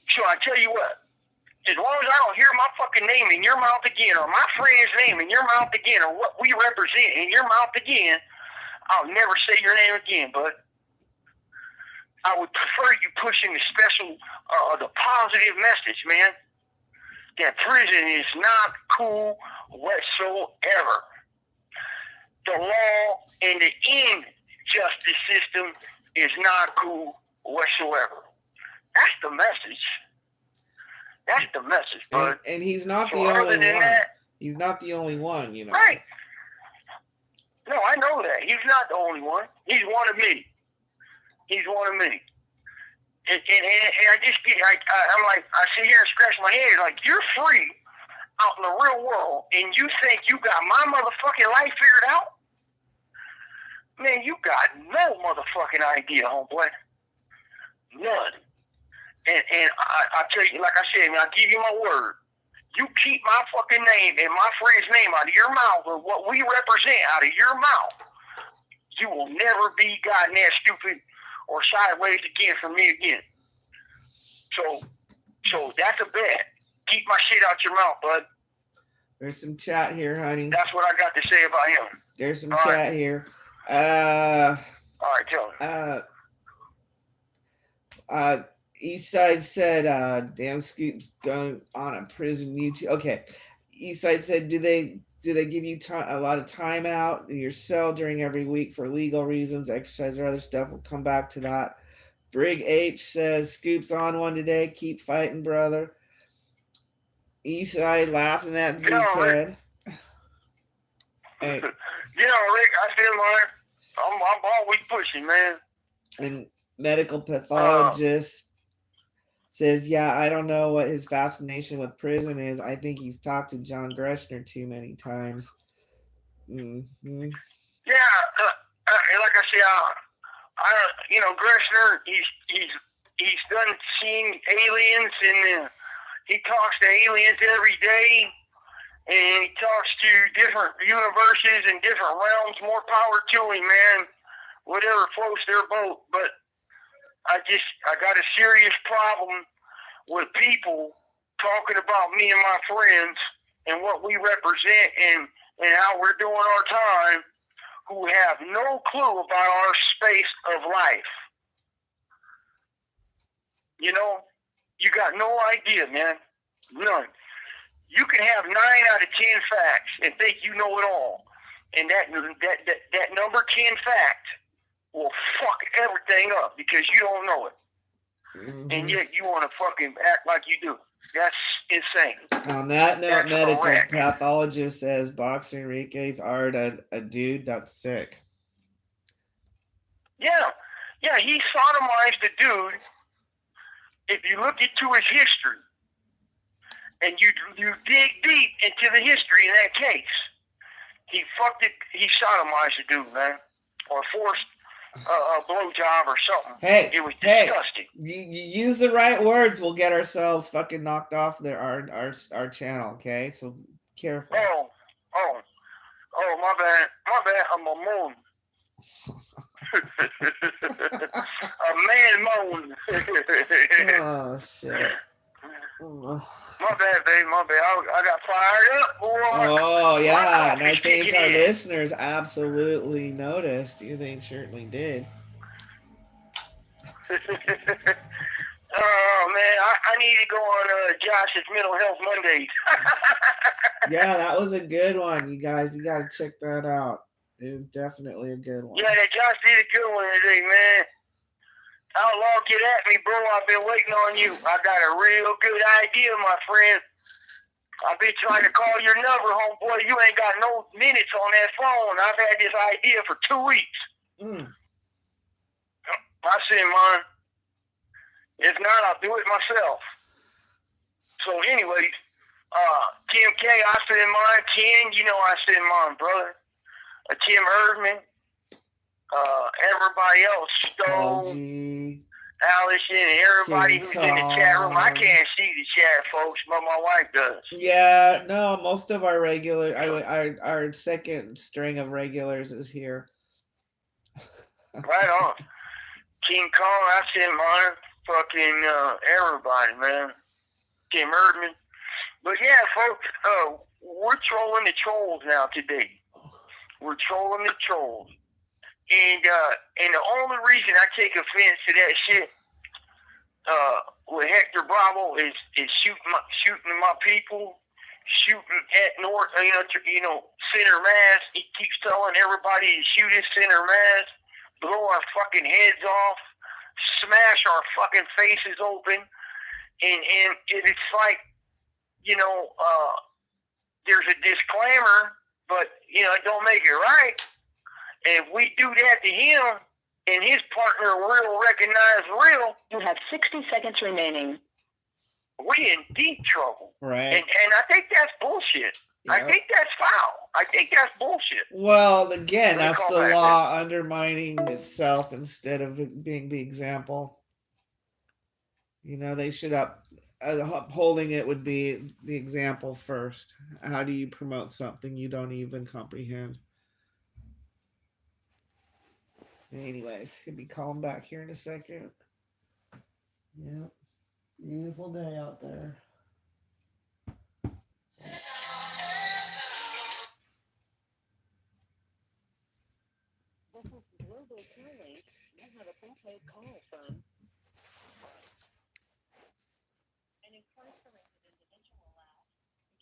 Speaker 2: So I tell you what, as long as I don't hear my fucking name in your mouth again, or my friend's name in your mouth again, or what we represent in your mouth again, I'll never say your name again, bud. I would prefer you pushing the positive message, man. That prison is not cool whatsoever. The law and the injustice system is not cool whatsoever. That's the message. That's the message, bud.
Speaker 1: And he's not the only one. He's not the only one,
Speaker 2: Right. No, I know that. He's not the only one. He's one of many. He's one of many. And I just I'm like, I sit here and scratch my head like, you're free out in the real world, and you think you got my motherfucking life figured out? Man, you got no motherfucking idea, homeboy. None. And I tell you, like I said, man, I give you my word. You keep my fucking name and my friend's name out of your mouth, or what we represent out of your mouth, you will never be gotten that stupid or sideways again from me again. So that's a bet. Keep my shit out your mouth, bud.
Speaker 1: There's some chat here, honey.
Speaker 2: That's what I got to say about him.
Speaker 1: There's some chat here.
Speaker 2: All right, tell me.
Speaker 1: Eastside said, damn Scoop's going on a prison YouTube. Okay. Eastside said, do they give you a lot of time out in your cell during every week for legal reasons, exercise or other stuff? We'll come back to that. Brig H says, Scoop's on one today. Keep fighting, brother. Eastside laughing at
Speaker 2: You know, Rick.
Speaker 1: Z-Kid. Hey.
Speaker 2: You know, Rick, I feel like I'm always pushing, man.
Speaker 1: And medical pathologist says, yeah, I don't know what his fascination with prison is. I think he's talked to John Greshner too many times. Mm-hmm.
Speaker 2: Yeah, like I said, you know, Greshner, he's done seeing aliens, and he talks to aliens every day, and he talks to different universes and different realms. More power to him, man. Whatever floats their boat. But I got a serious problem with people talking about me and my friends and what we represent and how we're doing our time, who have no clue about our space of life. You know, you got no idea, man. None. You can have 9 out of 10 facts and think you know it all. And that number 10 fact will fuck everything up because you don't know it. Mm-hmm. And yet you want to fucking act like you do. That's insane.
Speaker 1: On that note, medical pathologist says Boxer Enrique's art a dude. That's sick.
Speaker 2: Yeah, he sodomized the dude. If you look into his history and you dig deep into the history in that case, he sodomized the dude, man, or forced a blowjob or something.
Speaker 1: Hey,
Speaker 2: it was disgusting.
Speaker 1: You use the right words, we'll get ourselves fucking knocked off our channel. Okay, so careful.
Speaker 2: Oh, my bad. I'm a moan. A man moan.
Speaker 1: Oh shit.
Speaker 2: My bad, baby. My bad. I got fired up, boy.
Speaker 1: Oh yeah, and I think our listeners absolutely noticed. They certainly did.
Speaker 2: Oh man, I need to go on Josh's Mental Health Mondays.
Speaker 1: Yeah, that was a good one, you guys. You gotta check that out. It was definitely a good one.
Speaker 2: Yeah, that Josh did a good one today, man. Outlaw, get at me, bro. I've been waiting on you. I got a real good idea, my friend. I've been trying to call your number, homeboy. You ain't got no minutes on that phone. I've had this idea for 2 weeks. I said, man, if not, I'll do it myself. So anyways, Tim K, I said mine. Ken, you know I said mine, brother. Tim Erdman, everybody else, Stone, Allison, and everybody who's in the chat room. I can't see the chat, folks, but my wife does.
Speaker 1: Yeah, no, most of our regular, our second string of regulars is here.
Speaker 2: Right on. King Kong, I said mine. Fucking everybody, man. Tim Erdman. But yeah, folks, we're trolling the trolls now today. We're trolling the trolls. And the only reason I take offense to that shit with Hector Bravo is shooting my people, shooting at North, Center Mass. He keeps telling everybody to shoot his Center Mass, blow our fucking heads off, smash our fucking faces open, and it's like, there's a disclaimer, but it don't make it right. And if we do that to him and his partner will recognize real,
Speaker 3: you have 60 seconds remaining.
Speaker 2: We in deep trouble.
Speaker 1: Right.
Speaker 2: And I think that's bullshit. Yep. I think that's foul. I think that's bullshit.
Speaker 1: Well, again, that's the law undermining itself instead of being the example. They should upholding it would be the example first. How do you promote something you don't even comprehend? Anyways, he'll be calling back here in a second. Yep. Beautiful day out there.
Speaker 3: This is Global Calling. You have a prepaid call from an incarcerated individual at the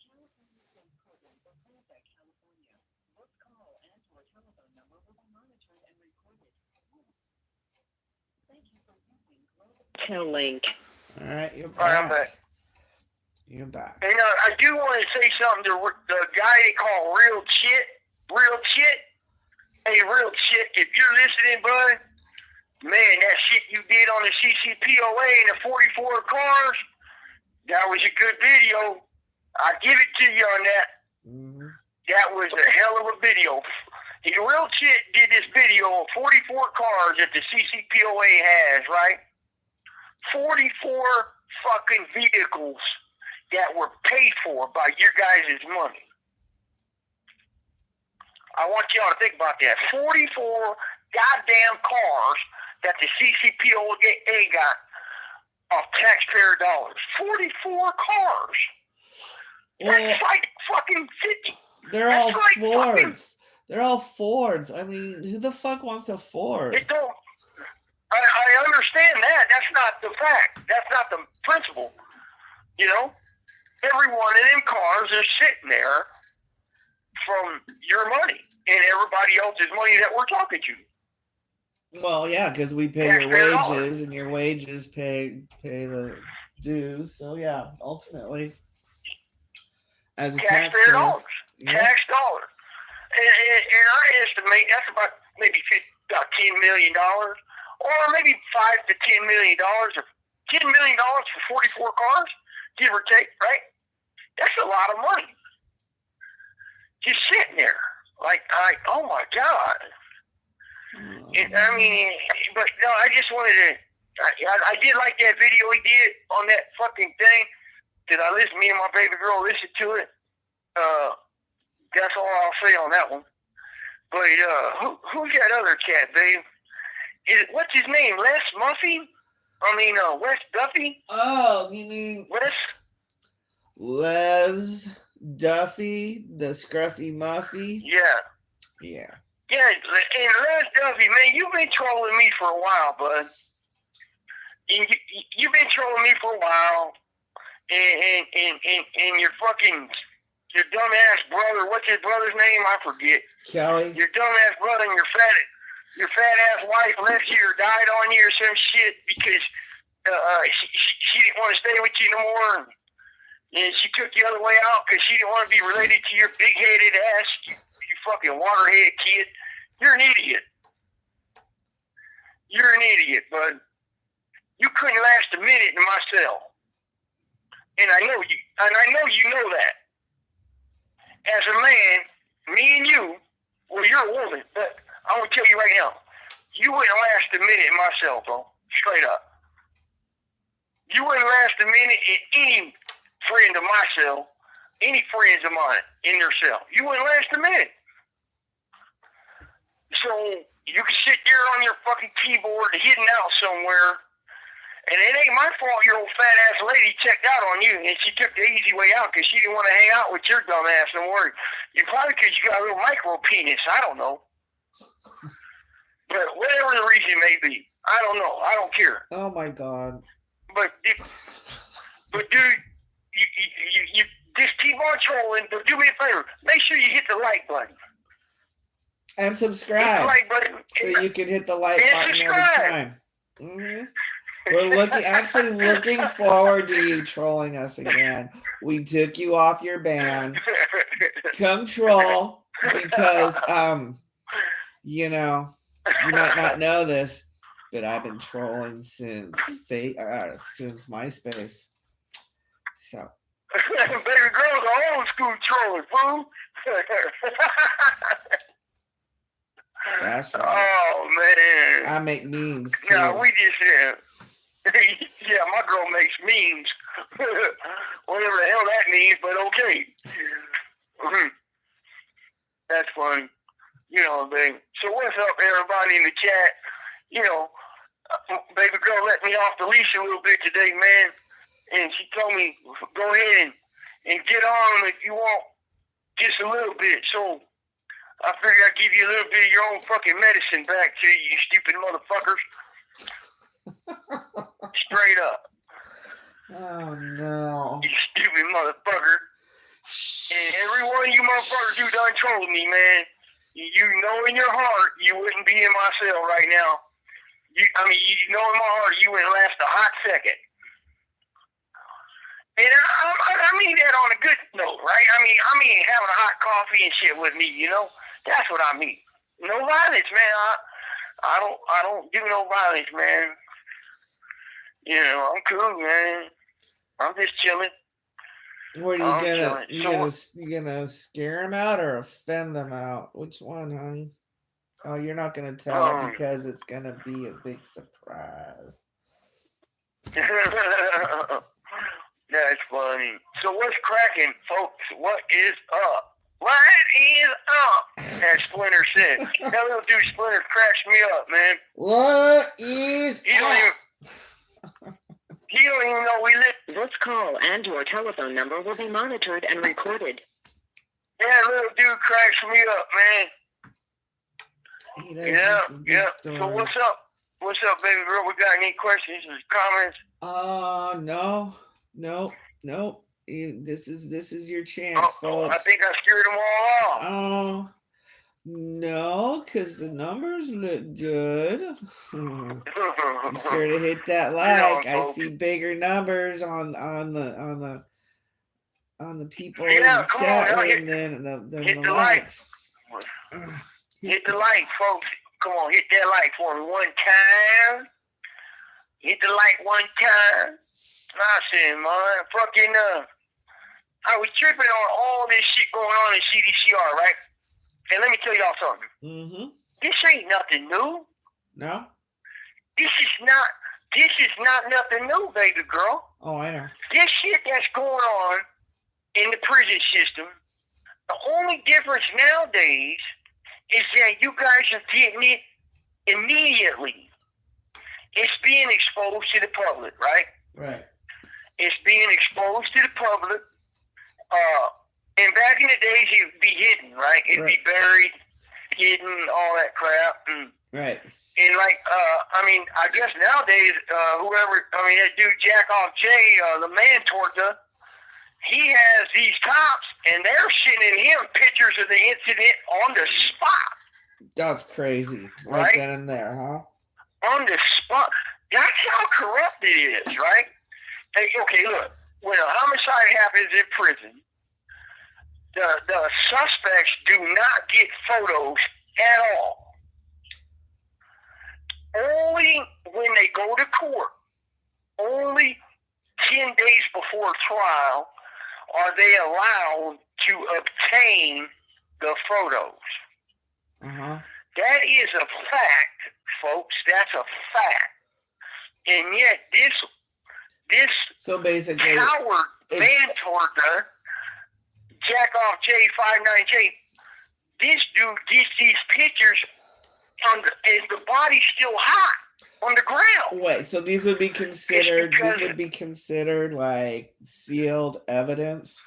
Speaker 3: California State Prison for Prospect, California. This call and your telephone number will be monitored and recorded. Thank you for using Kill link.
Speaker 1: All right, you're back.
Speaker 2: All right, I'm back.
Speaker 1: You're back.
Speaker 2: And I do want to say something to the guy they call Real Chit. Hey, Real Chit, if you're listening, bud, man, that shit you did on the CCPOA and the 44 cars, that was a good video. I give it to you on that.
Speaker 1: Mm-hmm.
Speaker 2: That was a hell of a video. The Real Chit did this video of 44 cars that the CCPOA has, right? 44 fucking vehicles that were paid for by your guys' money. I want y'all to think about that. 44 goddamn cars that the CCPOA got of taxpayer dollars. 44 cars. That's like fucking 50.
Speaker 1: They're all Fords. They're all Fords. I mean, who the fuck wants a Ford?
Speaker 2: It don't. I understand that. That's not the fact. That's not the principle. You know? Every one of them cars is sitting there from your money and everybody else's money that we're talking to.
Speaker 1: Well, yeah, because we pay your wages and your wages pay the dues. So, yeah, ultimately, as a taxpayer
Speaker 2: dollars. Yeah. Tax dollars. And I estimate that's about maybe about $10 million or maybe $5 to $10 million or $10 million for 44 cars, give or take, right? That's a lot of money. Just sitting there. Like, oh my God. And, I mean, but no, I just wanted to, I did like that video he did on that fucking thing. Did I listen, me and my baby girl listened to it? That's all I'll say on that one. But who's that other cat, babe? What's his name? Les Muffy? Wes Duffy?
Speaker 1: Oh, you mean Les Duffy, the Scruffy Muffy?
Speaker 2: Yeah.
Speaker 1: Yeah.
Speaker 2: Yeah, and Les Duffy, man, you've been trolling me for a while, bud. You've been trolling me for a while, and your dumbass brother, what's his brother's name? I forget.
Speaker 1: Kelly.
Speaker 2: Your dumbass brother and your fat ass wife left you or died on you or some shit because she didn't want to stay with you no more, and she took the other way out because she didn't want to be related to your big headed ass. You fucking waterhead kid. You're an idiot. You're an idiot, bud. You couldn't last a minute in my cell, and I know you know that. As a man, me and you, well, you're a woman, but I'm going to tell you right now, you wouldn't last a minute in my cell, bro. Straight up. You wouldn't last a minute in any friend of my cell, any friends of mine in their cell. You wouldn't last a minute. So you can sit there on your fucking keyboard hidden out somewhere, and it ain't my fault your old fat-ass lady checked out on you, and she took the easy way out because she didn't want to hang out with your dumb ass no more. You probably because you got a little micro penis. I don't know. But whatever the reason may be, I don't know. I don't care.
Speaker 1: Oh, my God.
Speaker 2: But dude, you just keep on trolling, but do me a favor. Make sure you hit the like button.
Speaker 1: And subscribe.
Speaker 2: Hit the like button.
Speaker 1: So you can hit the like button every time. Mm-hmm. We're looking forward to you trolling us again. We took you off your ban. Come troll because you might not know this, but I've been trolling since MySpace. So
Speaker 2: baby girl's an old school troller, fool.
Speaker 1: That's right.
Speaker 2: Oh man.
Speaker 1: I make memes too.
Speaker 2: Yeah, we just yeah, my girl makes memes. Whatever the hell that means, but okay. That's funny. Babe. So what's up, everybody in the chat? Baby girl let me off the leash a little bit today, man. And she told me, go ahead and get on if you want just a little bit. So I figured I'd give you a little bit of your own fucking medicine back to you stupid motherfuckers. Straight up.
Speaker 1: Oh, no.
Speaker 2: You stupid motherfucker. And every one of you motherfuckers who done trolled me, man, you know in your heart you wouldn't be in my cell right now. You know in my heart you wouldn't last a hot second. And I mean that on a good note, right? I mean having a hot coffee and shit with me, you know? That's what I mean. No violence, man. I don't do no violence, man. You know, I'm cool, man. I'm just chilling.
Speaker 1: What are you gonna scare them out or offend them out? Which one, honey? Oh, you're not gonna tell because it's gonna be a big surprise.
Speaker 2: That's funny. So what's cracking, folks? What is up? What is up? As Splinter said. That little dude Splinter cracks me up, man.
Speaker 1: What is up?
Speaker 2: He don't even know we live.
Speaker 3: This call and your telephone number will be monitored and recorded.
Speaker 2: That little dude cracks me up, man.
Speaker 1: He does
Speaker 2: Yeah.
Speaker 1: Stories.
Speaker 2: So what's up? What's up, baby girl? We got any questions or comments?
Speaker 1: No. This is your chance, folks.
Speaker 2: I think I scared them all off.
Speaker 1: Oh, no, because the numbers look good. Be sure to hit that like. I see bigger numbers on the people in the chat room than the likes.
Speaker 2: Hit the like, folks. Come on, hit that like for me one time. Hit the like one time. I said, man, fucking I was tripping on all this shit going on in CDCR, right? And let me tell y'all something.
Speaker 1: Mm-hmm.
Speaker 2: This ain't nothing new.
Speaker 1: No?
Speaker 2: This is not nothing new, baby girl.
Speaker 1: Oh, I know.
Speaker 2: This shit that's going on in the prison system, the only difference nowadays is that you guys are getting it immediately. It's being exposed to the public, right?
Speaker 1: Right.
Speaker 2: It's being exposed to the public. And back in the days, it'd be hidden, right? It'd be buried, hidden, all that crap.
Speaker 1: Right.
Speaker 2: And I guess nowadays, that dude Jack Off Jay, the man torta, he has these cops, and they're sending him pictures of the incident on the spot.
Speaker 1: That's crazy. Right then and there, huh?
Speaker 2: On the spot. That's how corrupt it is, right? Hey, okay, look. When a homicide happens in prison, the suspects do not get photos at all. Only when they go to court, only 10 days before trial, are they allowed to obtain the photos.
Speaker 1: Uh-huh.
Speaker 2: That is a fact, folks. That's a fact. And yet this
Speaker 1: so basically
Speaker 2: coward man torta, Jack Off J59J, this dude gets these pictures and the body's still hot on the ground.
Speaker 1: Wait, so these would be considered like sealed evidence?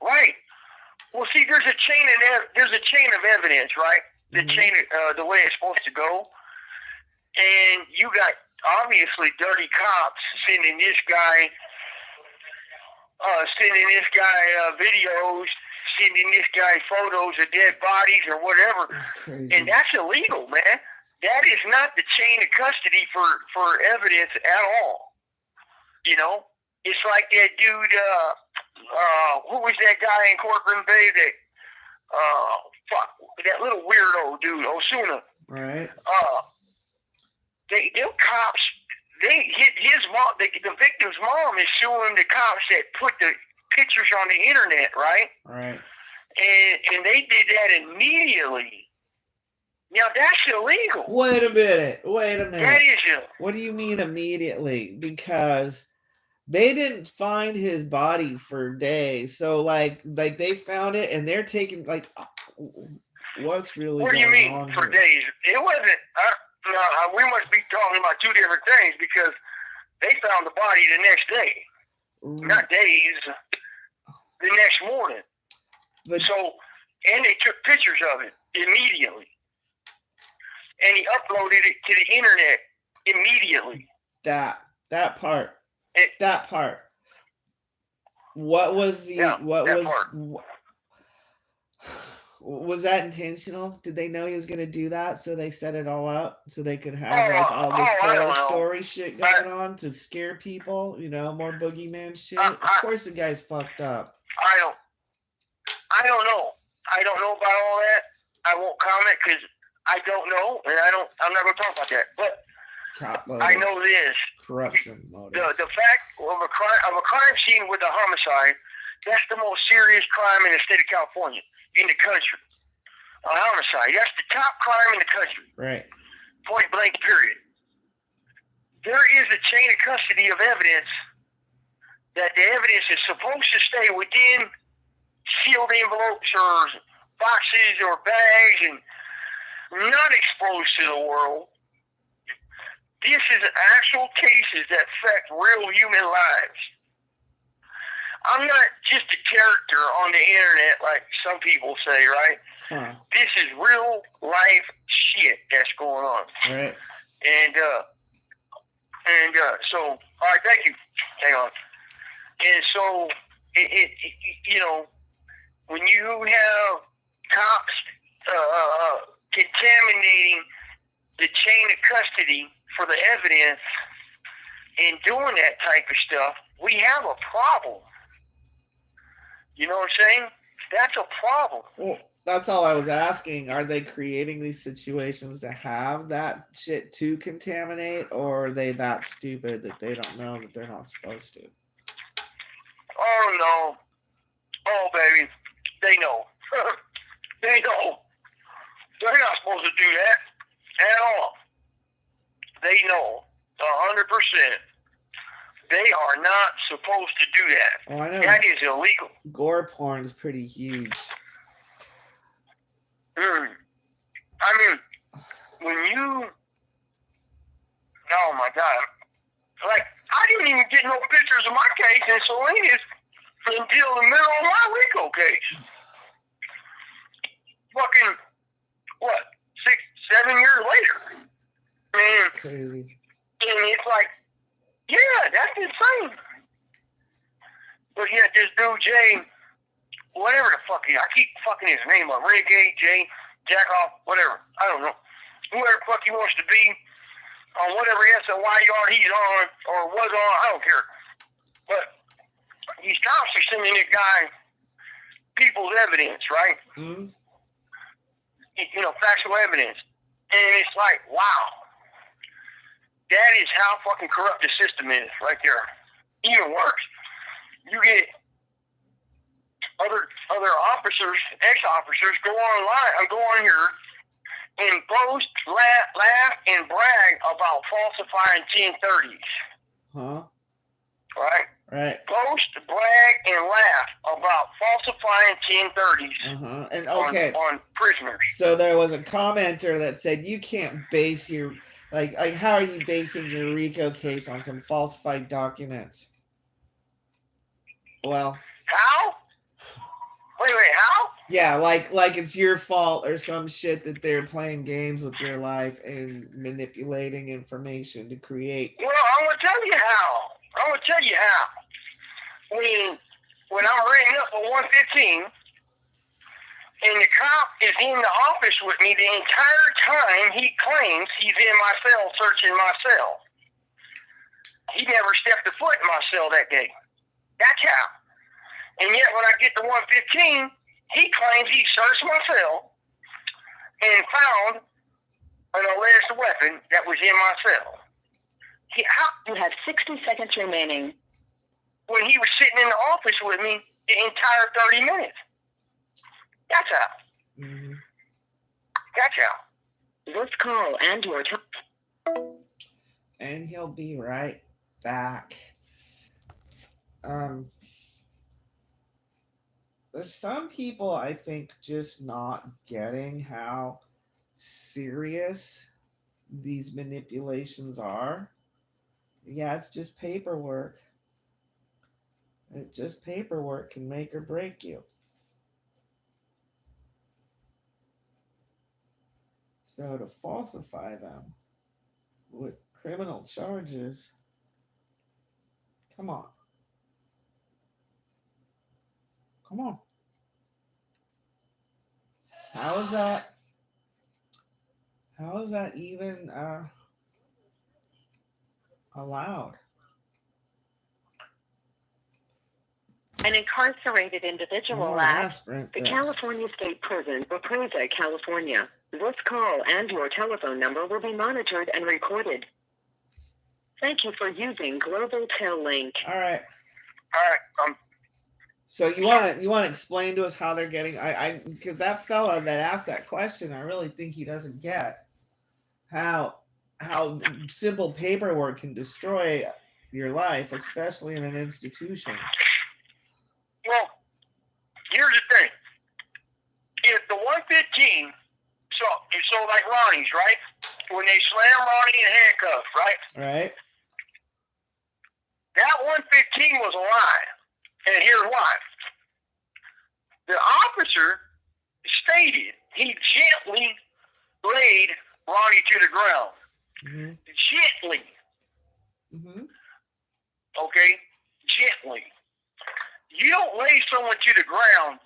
Speaker 2: Right. Well, see, there's a chain of evidence, right? The chain, the way it's supposed to go, and you got obviously dirty cops sending this guy videos, sending this guy photos of dead bodies or whatever, and that's illegal, man. That is not the chain of custody for evidence at all. You know, it's like that dude. Who was that guy in Corcoran Bay? That little weirdo dude, Osuna.
Speaker 1: Right.
Speaker 2: Them cops. His mom. The victim's mom is suing the cops that put the pictures on the internet, right?
Speaker 1: Right.
Speaker 2: And they did that immediately. Now that's illegal.
Speaker 1: Wait a minute.
Speaker 2: That is illegal.
Speaker 1: What do you mean immediately? Because they didn't find his body for days. So like they found it and they're taking what's really
Speaker 2: what do you mean
Speaker 1: on
Speaker 2: for
Speaker 1: here?
Speaker 2: Days? It wasn't. We must be talking about two different things because they found the body the next day, not days. The next morning. And they took pictures of it immediately. And he uploaded it to the internet immediately.
Speaker 1: That part. What was the Was that intentional? Did they know he was going to do that, so they set it all up so they could have like all this
Speaker 2: I
Speaker 1: horror
Speaker 2: don't know.
Speaker 1: story shit going on to scare people? You know, more boogeyman shit. Of course, the guy's fucked up.
Speaker 2: I don't know. I don't know about all that. I won't comment because I don't know, and I'm not going to talk about that. But I know this:
Speaker 1: corruption motives.
Speaker 2: The fact of a crime scene with a homicide. That's the most serious crime in the state of California, in the country. A homicide. That's the top crime in the country.
Speaker 1: Right.
Speaker 2: Point blank, period. There is a chain of custody of evidence that the evidence is supposed to stay within sealed envelopes or boxes or bags and not exposed to the world. This is actual cases that affect real human lives. I'm not just a character on the internet like some people say, right?
Speaker 1: Huh.
Speaker 2: This is real life shit that's going on.
Speaker 1: Right.
Speaker 2: And so, all right, thank you. Hang on. And so, it you know, when you have cops contaminating the chain of custody for the evidence and doing that type of stuff, we have a problem. You know what I'm saying? That's a problem.
Speaker 1: Well, that's all I was asking. Are they creating these situations to have that shit to contaminate, or are they that stupid that they don't know that they're not supposed to?
Speaker 2: Oh, no. Oh, baby. They know. They know. They're not supposed to do that at all. They know 100%. They are not supposed to do that.
Speaker 1: Oh, I know.
Speaker 2: That is illegal.
Speaker 1: Gore porn is pretty huge.
Speaker 2: I mean, when you... Oh, my God. Like, I didn't even get no pictures of my case in Salinas until the middle of my RICO case. Fucking, what, 6, 7 years later. Man.
Speaker 1: Crazy.
Speaker 2: And it's like, yeah, that's insane. But yeah, this dude, Jay, whatever the fuck I keep fucking his name up. Renegade, Jay, Jackoff, whatever. I don't know. Whoever the fuck he wants to be, on whatever SOY yard he's on, or was on, I don't care. But he's constantly sending this guy people's evidence, right?
Speaker 1: Mm-hmm.
Speaker 2: You know, factual evidence. And it's like, wow. That is how fucking corrupt the system is right there. Even worse, you get other officers, ex-officers go online and go on here and boast, laugh, and brag about falsifying 1030s.
Speaker 1: Huh?
Speaker 2: Right?
Speaker 1: Right.
Speaker 2: Boast, brag, and laugh about falsifying 1030s.
Speaker 1: Uh-huh. And okay.
Speaker 2: On prisoners.
Speaker 1: So there was a commenter that said you can't base your like how are you basing your RICO case on some falsified documents? Well,
Speaker 2: how? Wait, how?
Speaker 1: Yeah, like it's your fault or some shit that they're playing games with your life and manipulating information to create.
Speaker 2: Well, I'm gonna tell you how. When I'm written up for 115 and the cop is in the office with me the entire time he claims he's in my cell searching my cell. He never stepped a foot in my cell that day. That's how. And yet when I get to 115, he claims he searched my cell and found an alleged weapon that was in my cell.
Speaker 3: You have 60 seconds remaining.
Speaker 2: When he was sitting in the office with me the entire 30 minutes. That's how.
Speaker 1: Mm-hmm.
Speaker 2: That's how.
Speaker 3: This call and your time.
Speaker 1: And he'll be right back. There's some people, I think, just not getting how serious these manipulations are. Yeah, it's just paperwork. Just paperwork can make or break you. So to falsify them with criminal charges, come on. Come on. How is that? How is that even allowed?
Speaker 3: An incarcerated
Speaker 1: I
Speaker 3: individual
Speaker 1: want to
Speaker 3: at
Speaker 1: ask Brent
Speaker 3: the
Speaker 1: that.
Speaker 3: California State Prison, Paprika, California. This call and your telephone number will be monitored and recorded. Thank you for using Global Tel Link.
Speaker 1: All right.
Speaker 2: All right.
Speaker 1: So you want to explain to us how they're getting? I because that fella that asked that question, I really think he doesn't get how simple paperwork can destroy your life, especially in an institution.
Speaker 2: Well, here's the thing. If the 115, so like Ronnie's, right? When they slam Ronnie in handcuffs, right?
Speaker 1: Right.
Speaker 2: That 115 was a lie. And here's why. The officer stated he gently laid Ronnie to the ground.
Speaker 1: Mm-hmm.
Speaker 2: Gently.
Speaker 1: Mm-hmm.
Speaker 2: Okay? Gently. You don't lay someone to the ground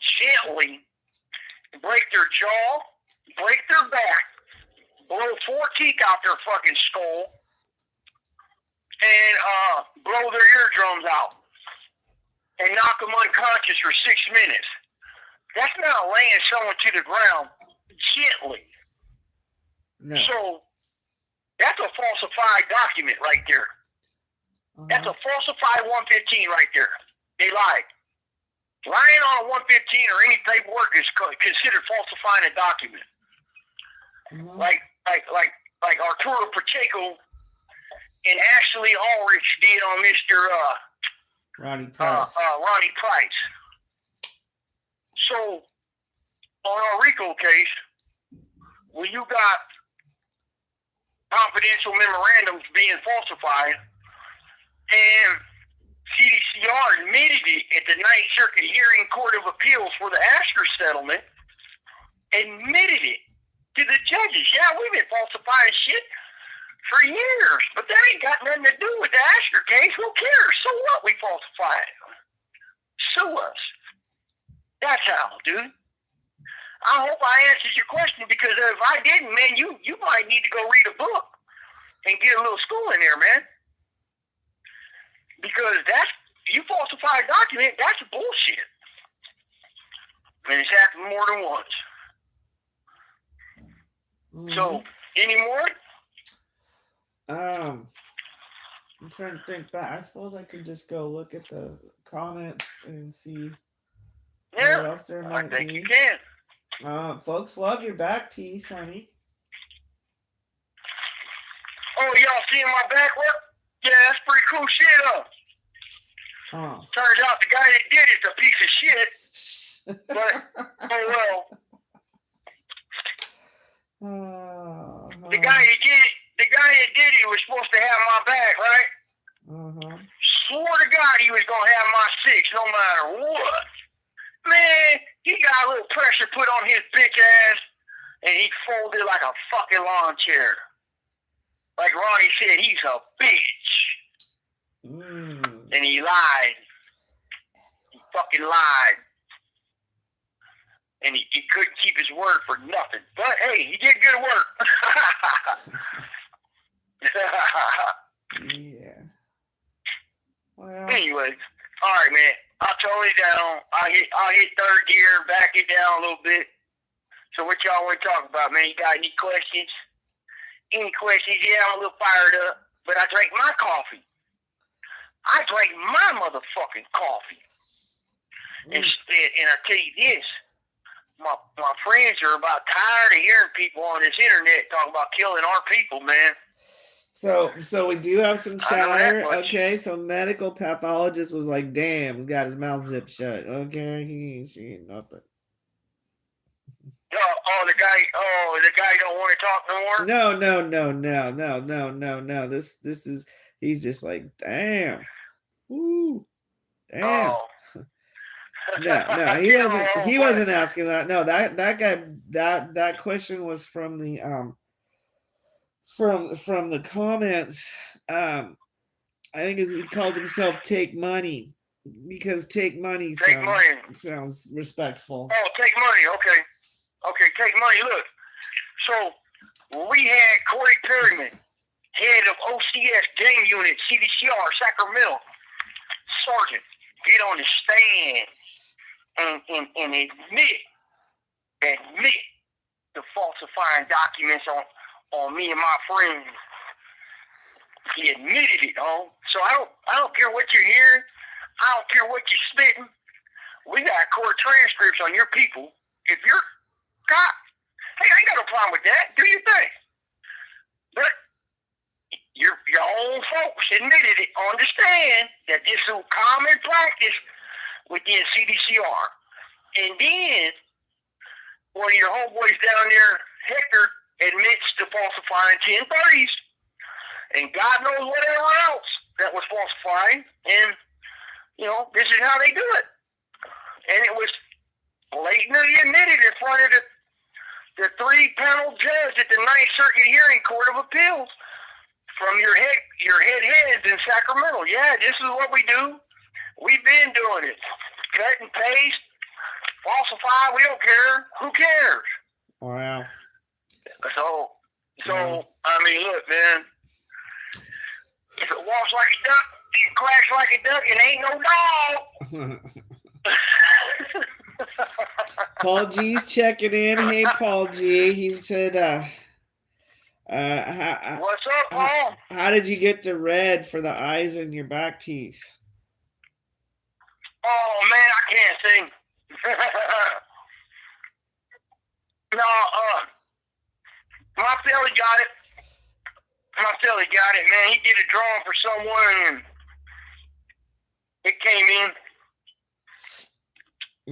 Speaker 2: gently, break their jaw, break their back, blow 4 teeth out their fucking skull, and blow their eardrums out, and knock them unconscious for 6 minutes. That's not laying someone to the ground gently.
Speaker 1: No.
Speaker 2: So that's a falsified document right there.
Speaker 1: Uh-huh.
Speaker 2: That's a falsified 115 right there. They lied. Lying on a 115 or any paperwork is considered falsifying a document.
Speaker 1: Uh-huh.
Speaker 2: Like Arturo Pacheco and Ashley Ulrich did on Mr.
Speaker 1: Ronnie Price.
Speaker 2: Ronnie Price. So on our RICO case, when you got confidential memorandums being falsified, and CDCR admitted it at the Ninth Circuit Hearing Court of Appeals for the Asher settlement, admitted it to the judges. Yeah, we've been falsifying shit for years, but that ain't got nothing to do with the Asher case. Who cares? So what? We falsified it. Sue us. That's how, dude. I hope I answered your question, because if I didn't, man, you might need to go read a book and get a little school in there, man. Because you falsify a document, that's bullshit. And it's happened more than once.
Speaker 1: Mm-hmm.
Speaker 2: So, any more?
Speaker 1: I'm trying to think back. I suppose I could just go look at the comments and see what else there might be.
Speaker 2: I think you can.
Speaker 1: Folks love your back piece, honey.
Speaker 2: Oh, y'all seeing my back work? Yeah, that's pretty cool shit, huh? Turns out the guy that did it's a piece of shit. But, oh well. The guy that did it was supposed to have my back, right? Swore to God he was going to have my 6 no matter what. Man, he got a little pressure put on his bitch ass, and he folded like a fucking lawn chair. Like Ronnie said, he's a bitch. And he lied. He fucking lied. And he couldn't keep his word for nothing. But hey, he did good work.
Speaker 1: Yeah. Well.
Speaker 2: Anyway, all right, man. I'll tone it down. I'll hit third gear, back it down a little bit. So what y'all want to talk about, man? You got any questions? Any questions? Yeah, I'm a little fired up, but I drank my coffee. I drank my motherfucking coffee. And I tell you this, my friends are about tired of hearing people on this internet talking about killing our people, man.
Speaker 1: So we do have some chatter. Okay, so medical pathologist was like, damn, he's got his mouth zipped shut. Okay, he ain't seeing nothing.
Speaker 2: The guy don't want to talk no
Speaker 1: more? No. This is, he's just like, damn. Woo. Damn.
Speaker 2: Oh.
Speaker 1: No, he wasn't asking that. No, that guy, that question was from the from the comments. I think he called himself Take Money, because take money sounds respectful.
Speaker 2: Oh, take money, okay. Okay, take money. Look. So we had Corey Perryman, head of OCS Game Unit, CDCR, Sacramento, Sergeant, get on the stand and admit to falsifying documents on me and my friends. He admitted it, So I don't care what you're hearing. I don't care what you're spitting. We got court transcripts on your people. If you're caught, hey, I ain't got no problem with that. Do your thing. But your own folks admitted it, understand that this is a common practice within CDCR. And then one of your homeboys down there, Hector, admits to falsifying 1030s. And God knows whatever else that was falsifying. And, this is how they do it. And it was blatantly admitted in front of the 3-panel judge at the Ninth Circuit Hearing Court of Appeals from your heads in Sacramento. Yeah, this is what we do. We've been doing it. Cut and paste, falsify, we don't care. Who cares?
Speaker 1: Wow.
Speaker 2: So I mean, look, man. If it walks like a duck, it quacks like a duck, it ain't no dog.
Speaker 1: Paul G's checking in. Hey, Paul G. He said,
Speaker 2: what's up, Paul?
Speaker 1: How did you get the red for the eyes in your back piece?
Speaker 2: Oh, man, I can't sing. No, my fella got it. Man. He did a drawing for someone, and it came in.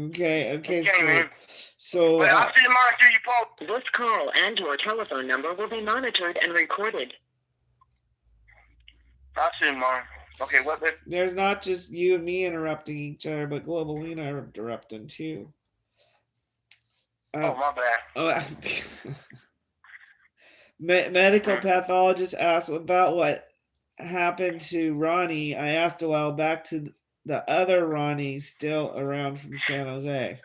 Speaker 1: Okay, so
Speaker 2: But I'll send mine to you, Paul.
Speaker 3: This call and your telephone number will be monitored and recorded.
Speaker 2: I'll send mine. Okay, what?
Speaker 1: There's not just you and me interrupting each other, but Globalina interrupting too.
Speaker 2: Oh, my bad.
Speaker 1: Medical pathologist asked about what happened to Ronnie. I asked a while back to the other Ronnie still around from San Jose.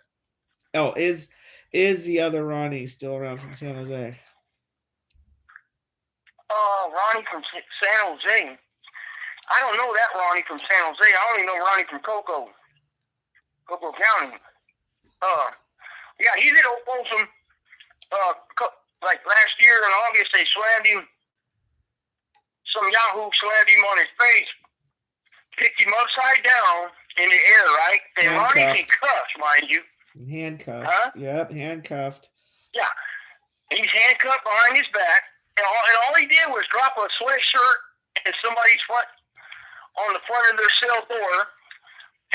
Speaker 1: Oh, is the other Ronnie still around from San Jose?
Speaker 2: Ronnie from San Jose. I don't know that Ronnie from San Jose. I only know Ronnie from Cocoa County. Yeah, he's at Folsom. Like last year in August, they slammed him. Some Yahoo slammed him on his face, picked him upside down in the air, right? And Ronnie's in cuffs, mind you.
Speaker 1: Handcuffed.
Speaker 2: Huh?
Speaker 1: Yep, handcuffed.
Speaker 2: Yeah. He's handcuffed behind his back, and all he did was drop a sweatshirt in somebody's front, on the front of their cell door.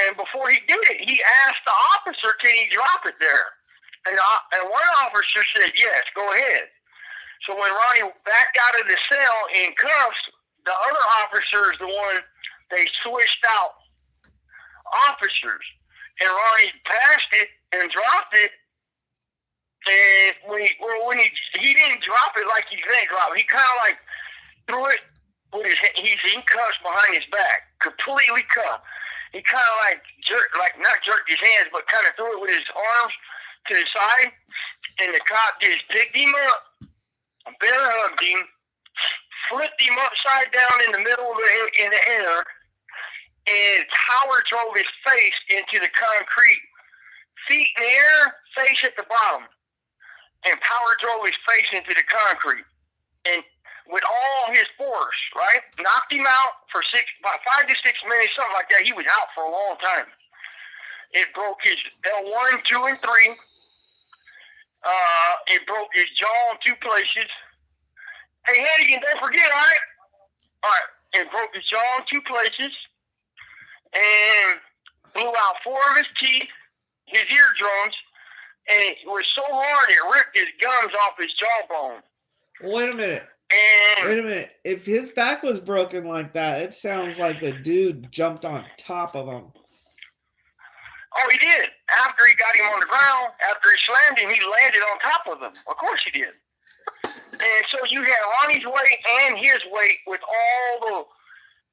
Speaker 2: And before he did it, he asked the officer, can he drop it there? And one officer said, yes, go ahead. So when Ronnie backed out of the cell in cuffs, the other officer is the one, they switched out officers. And Ronnie passed it and dropped it. And when he didn't drop it like he didn't drop it. He kind of like threw it with he's in cuffs behind his back, completely cuffed. He kind of not jerked his hands, but kind of threw it with his arms to the side, and the cop just picked him up, bear hugged him, flipped him upside down in the middle of in the air, and power drove his face into the concrete, feet in the air, face at the bottom, and power drove his face into the concrete, and with all his force, right, knocked him out for about 5 to 6 minutes, something like that. He was out for a long time. It broke his L1, 2, and 3. It broke his jaw in 2 places. Hey, Hannigan, don't forget, all right? It broke his jaw in 2 places and blew out 4 of his teeth, his eardrums, and it was so hard it ripped his gums off his jawbone.
Speaker 1: Wait a minute. If his back was broken like that, it sounds like the dude jumped on top of him.
Speaker 2: Oh, he did. After he got him on the ground, after he slammed him, he landed on top of him. Of course he did. And so you had Ronnie's weight and his weight with all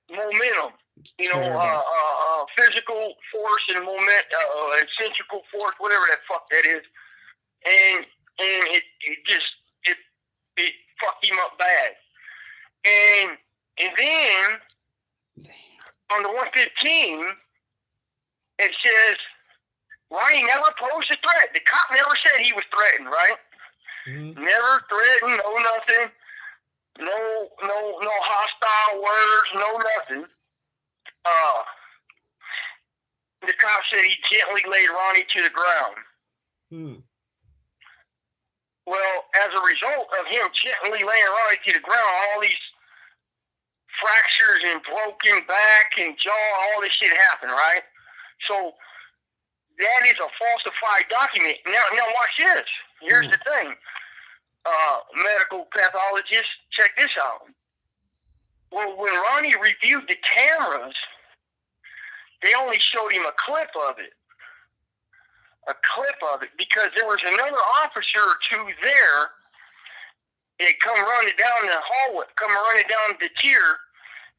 Speaker 2: the momentum. Physical force and centrifugal force, whatever that fuck that is. And and it fucked him up bad. And then on the 115, it says Ronnie never posed a threat. The cop never said he was threatened, right?
Speaker 1: Mm-hmm.
Speaker 2: Never threatened, no nothing, no hostile words, no nothing. The cop said he gently laid Ronnie to the ground.
Speaker 1: Hmm.
Speaker 2: Well, as a result of him gently laying Ronnie to the ground, all these fractures and broken back and jaw, all this shit happened, right? So that is a falsified document. Now watch this. Here's the thing. Medical pathologist, check this out. Well, when Ronnie reviewed the cameras, they only showed him a clip of it. Because there was another officer or two there. They come running down the hallway, come running down the tier,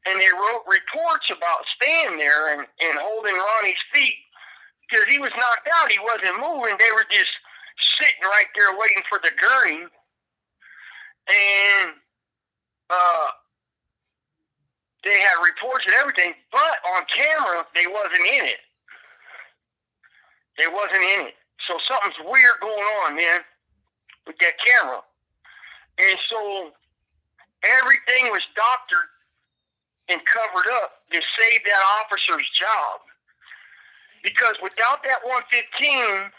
Speaker 2: and they wrote reports about staying there and holding Ronnie's feet because he was knocked out. He wasn't moving. They were just sitting right there waiting for the gurney. And they had reports and everything, but on camera, they wasn't in it. So something's weird going on, man, with that camera. And so everything was doctored and covered up to save that officer's job. Because without that 115,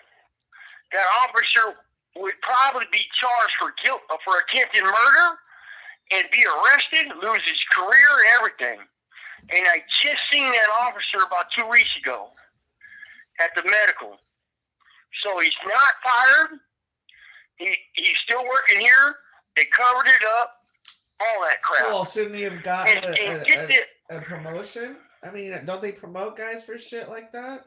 Speaker 2: that officer would probably be charged for attempted murder and be arrested, lose his career and everything. And I just seen that officer about 2 weeks ago at the medical. So he's not fired. He's still working here. They covered it up. All that crap.
Speaker 1: Well, shouldn't he have gotten a promotion? I mean, don't they promote guys for shit like that?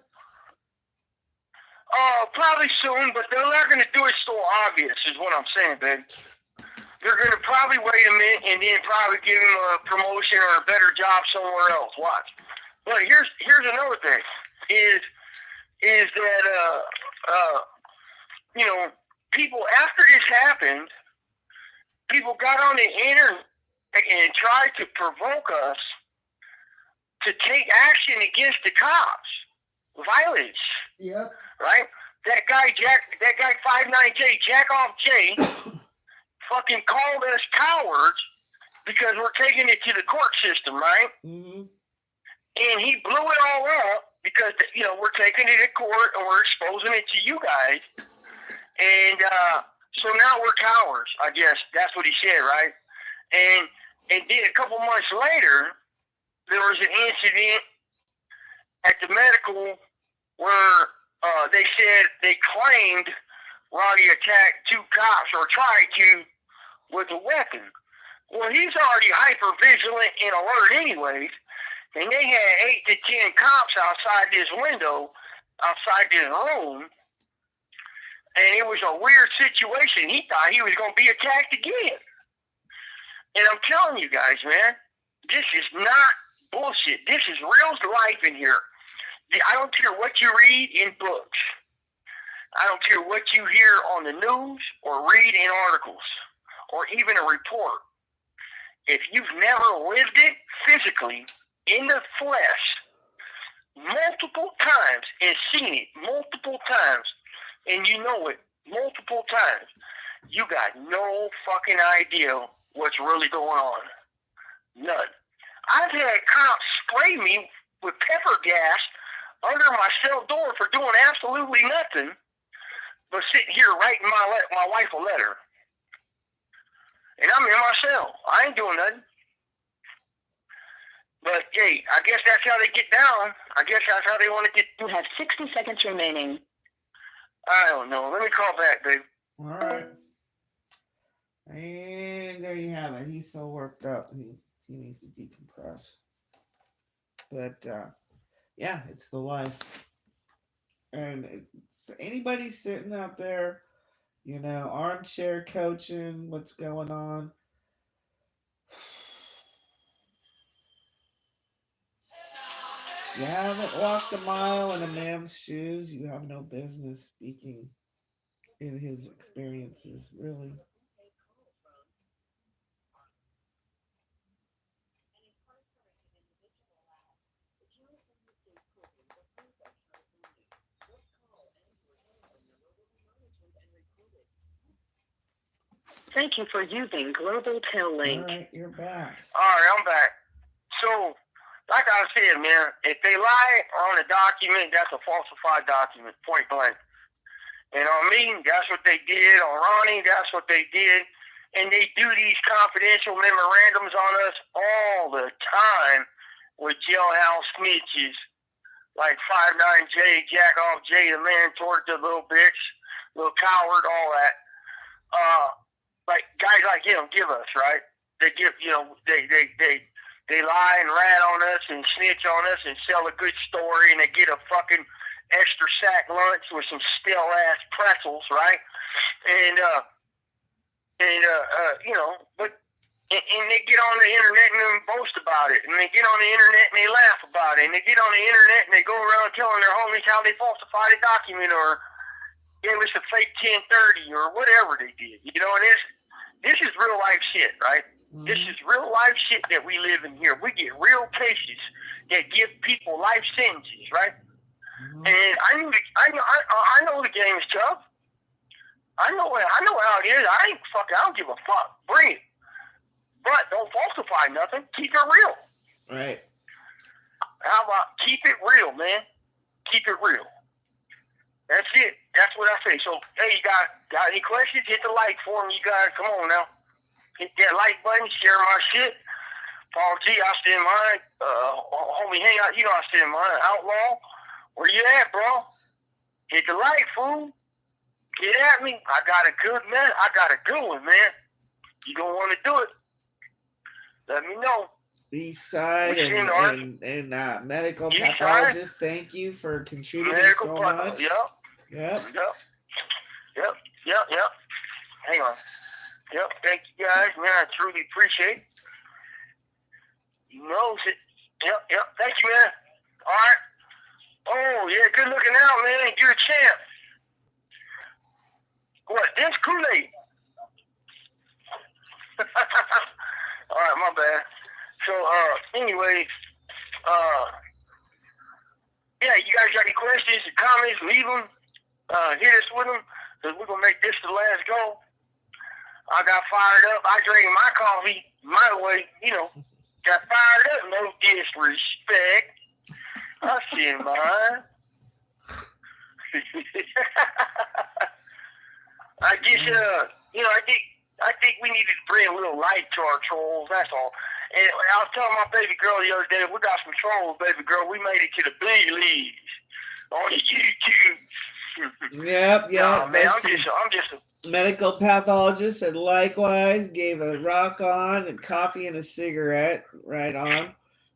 Speaker 2: Probably soon, but they're not going to do it so obvious, is what I'm saying, babe. They're going to probably wait a minute and then probably give him a promotion or a better job somewhere else. Watch. But here's another thing: is that people after this happened, people got on the internet and tried to provoke us to take action against the cops. Violence.
Speaker 1: Yep.
Speaker 2: Right? That guy 59J, Jackoff J, fucking called us cowards because we're taking it to the court system, right?
Speaker 1: Mm-hmm.
Speaker 2: And he blew it all up because, we're taking it to court and we're exposing it to you guys. And so now we're cowards, I guess. That's what he said, right? And then a couple months later, there was an incident at the medical where they said they claimed Ronnie attacked 2 cops or tried to with a weapon. Well, he's already hyper vigilant and alert anyways, and they had 8 to 10 cops outside this window, outside this room, and it was a weird situation. He thought he was going to be attacked again. And I'm telling you guys, man, this is not bullshit. This is real life in here. I don't care what you read in books. I don't care what you hear on the news or read in articles or even a report. If you've never lived it physically in the flesh multiple times and seen it multiple times and you know it multiple times, you got no fucking idea what's really going on. None. I've had cops spray me with pepper gas under my cell door for doing absolutely nothing but sitting here writing my wife a letter. And I'm in my cell. I ain't doing nothing. But, hey, I guess that's how they get down. I guess that's how they want to get.
Speaker 3: You have 60 seconds remaining.
Speaker 2: I don't know. Let me call back, babe.
Speaker 1: All right. And there you have it. He's so worked up. He needs to decompress. But, yeah, it's the life. And it's for anybody sitting out there, armchair coaching what's going on. You haven't walked a mile in a man's shoes, you have no business speaking in his experiences, really.
Speaker 3: Thank you for using Global Tel Link.
Speaker 1: All right, you're back.
Speaker 2: All right, I'm back. So, like I said, man, if they lie on a document, that's a falsified document, point blank. You know what I mean? That's what they did on Ronnie. That's what they did. And they do these confidential memorandums on us all the time with jailhouse snitches. Like 59J, Jack off J, the man toward the little bitch, little coward, all that. Like guys like him give us, right? They give, they lie and rat on us and snitch on us and sell a good story, and they get a fucking extra sack lunch with some stale ass pretzels, right? But they get on the internet and boast about it, and they get on the internet and they laugh about it, and they get on the internet and they go around telling their homies how they falsified a document or gave us a fake 1030 or whatever they did, and this is real life shit, right? Mm-hmm. This is real life shit that we live in here. We get real cases that give people life sentences, right? Mm-hmm. And I know the game is tough. I know how it is. I don't give a fuck. Bring it. But don't falsify nothing. Keep it real.
Speaker 1: Right.
Speaker 2: How about keep it real, man? Keep it real. That's it. That's what I say. So, hey, you got any questions? Hit the like for me, you guys. Come on now. Hit that like button. Share my shit. Paul G, I send mine. Homie, hang out. I send mine. Outlaw, where you at, bro? Hit the like, fool. Get at me. I got a good one, man. You don't want to do it. Let me know.
Speaker 1: East Side and medical pathologist, thank you for contributing so much. Yep.
Speaker 2: Hang on. Yep, thank you guys, man. I truly appreciate it. You know it. Yep. Thank you, man. All right. Oh, yeah, good looking out, man. You're a champ. What? This Kool-Aid. All right, my bad. So, anyway, yeah, you guys got any questions or comments, leave them. Hit us with them, because we're going to make this the last go. I got fired up. I drank my coffee my way, got fired up. No disrespect. I said mine. I guess, I think we needed to bring a little light to our trolls, that's all. And I was telling my baby girl the other day, we got some trolls, baby girl. We made it to the big leagues on the YouTube.
Speaker 1: Yep.
Speaker 2: Nah, man, I'm just a
Speaker 1: medical pathologist, and likewise gave a rock on and coffee and a cigarette. Right on.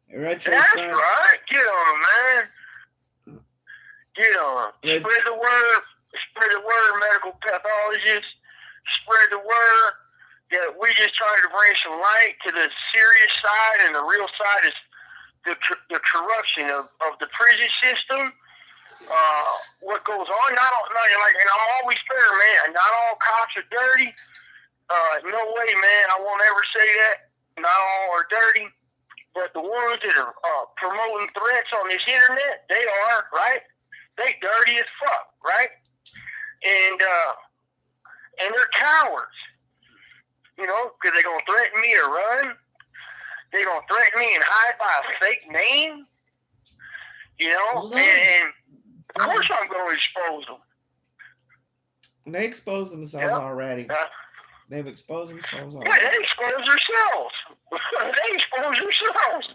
Speaker 2: That's right. Get on, man. Get on. Spread the word. Spread the word, medical pathologist. Spread the word that we just trying to bring some light to the serious side, and the real side is the corruption of the prison system. What goes on? And I'm always fair, man. Not all cops are dirty. No way, man. I won't ever say that. Not all are dirty, but the ones that are promoting threats on this internet, they are, right? They dirty as fuck, right? And they're cowards, because they're gonna threaten me to run. They're gonna threaten me and hide by a fake name, and of course I'm going to expose them.
Speaker 1: They expose themselves already. They've exposed themselves already.
Speaker 2: Yeah, they expose themselves.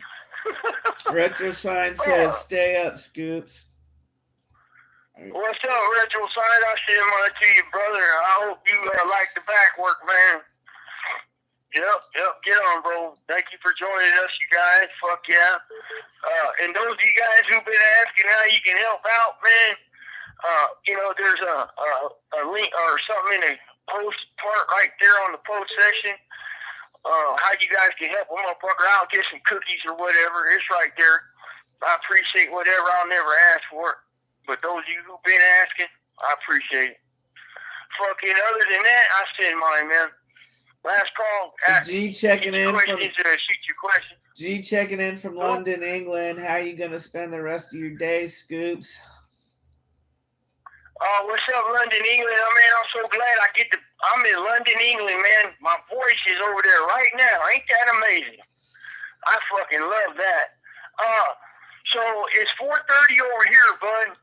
Speaker 1: Retro Sign says, stay up, Scoops.
Speaker 2: What's up, Retro Sign? I send mine to you, brother. I hope you like the back work, man. Yep. Get on, bro. Thank you for joining us, you guys. Fuck yeah. And those of you guys who've been asking how you can help out, man, there's a link or something in the post part right there on the post section. How you guys can help a motherfucker out, get some cookies or whatever. It's right there. I appreciate whatever. I'll never ask for it. But those of you who've been asking, I appreciate it. Fucking other than that, I send mine, man. Last call.
Speaker 1: G checking in from
Speaker 2: shoot your question.
Speaker 1: G checking in from London, England. How are you gonna spend the rest of your day, Scoops?
Speaker 2: Oh, what's up, London, England? Oh, man, I'm so glad I'm in London, England, man. My voice is over there right now. Ain't that amazing? I fucking love that. So it's 4:30 over here, bud.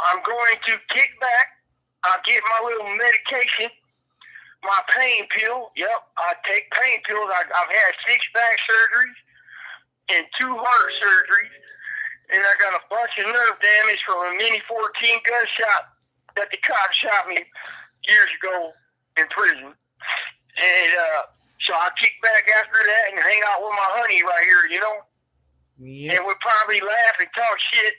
Speaker 2: I'm going to kick back. I'll get my little medication, my pain pill. Yep, I take pain pills. I've had 6 back surgeries and 2 heart surgeries. And I got a bunch of nerve damage from a Mini 14 gunshot that the cop shot me years ago in prison. And so I kick back after that and hang out with my honey right here, you know?
Speaker 1: Yep.
Speaker 2: And we'll probably laugh and talk shit.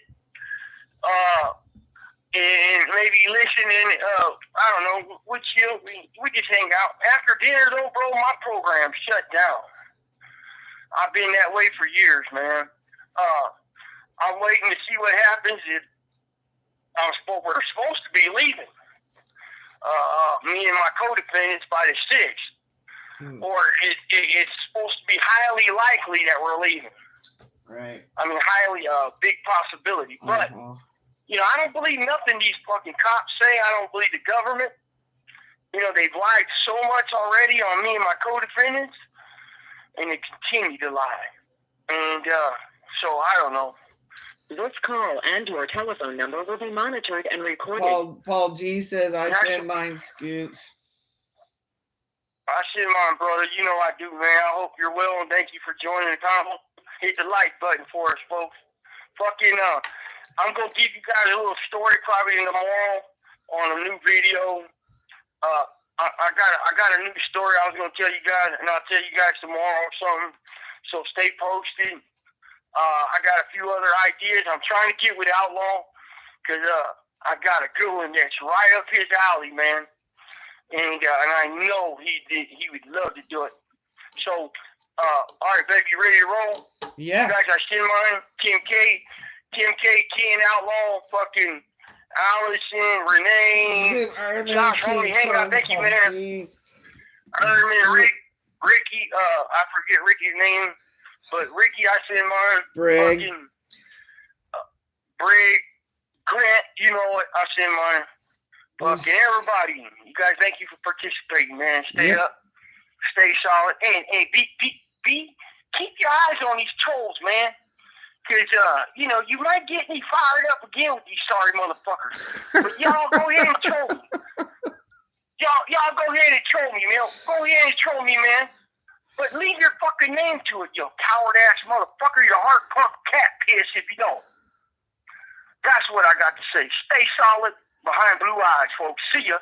Speaker 2: And maybe listen and, I don't know, we chill. We just hang out. After dinner, though, bro, my program's shut down. I've been that way for years, man. I'm waiting to see what happens if we're supposed to be leaving. Me and my co-defendants by the 6th. Or it's supposed to be highly likely that we're leaving.
Speaker 1: Right.
Speaker 2: I mean, highly big possibility. But, you know, I don't believe nothing these fucking cops say. I don't believe the government. You know, they've lied so much already on me and my co-defendants. And they continue to lie. And so, I don't know.
Speaker 3: This call and your telephone number will be monitored and recorded.
Speaker 1: Paul G says, I send mine, Scoops.
Speaker 2: I send mine, brother. You know I do, man. I hope you're well, and thank you for joining the convo. Hit the like button for us, folks. Fucking, I'm going to give you guys a little story probably tomorrow on a new video. I got a new story I was going to tell you guys, and I'll tell you guys tomorrow or something. So stay posted. I got a few other ideas. I'm trying to get with Outlaw because I got a good one that's right up his alley, man. And I know he would love to do it. So, all right, baby, you ready to roll?
Speaker 1: Yeah.
Speaker 2: You guys, I send mine. Tim K, Ken Outlaw, fucking Allison, Renee, Josh, homie, hang out. Thank you, man. Erman, Ricky, I forget Ricky's name. But Ricky, I send mine.
Speaker 1: Brig.
Speaker 2: Brig. Grant, you know what? I send mine. Fucking everybody. You guys, thank you for participating, man. Stay up. Stay solid. And keep your eyes on these trolls, man. Because, you know, you might get me fired up again with these sorry motherfuckers. But y'all go ahead and troll me. Y'all go ahead and troll me, man. Go ahead and troll me, man. But leave your fucking name to it, you coward-ass motherfucker. Your heart pump cat piss if you don't. That's what I got to say. Stay solid behind blue eyes, folks. See ya.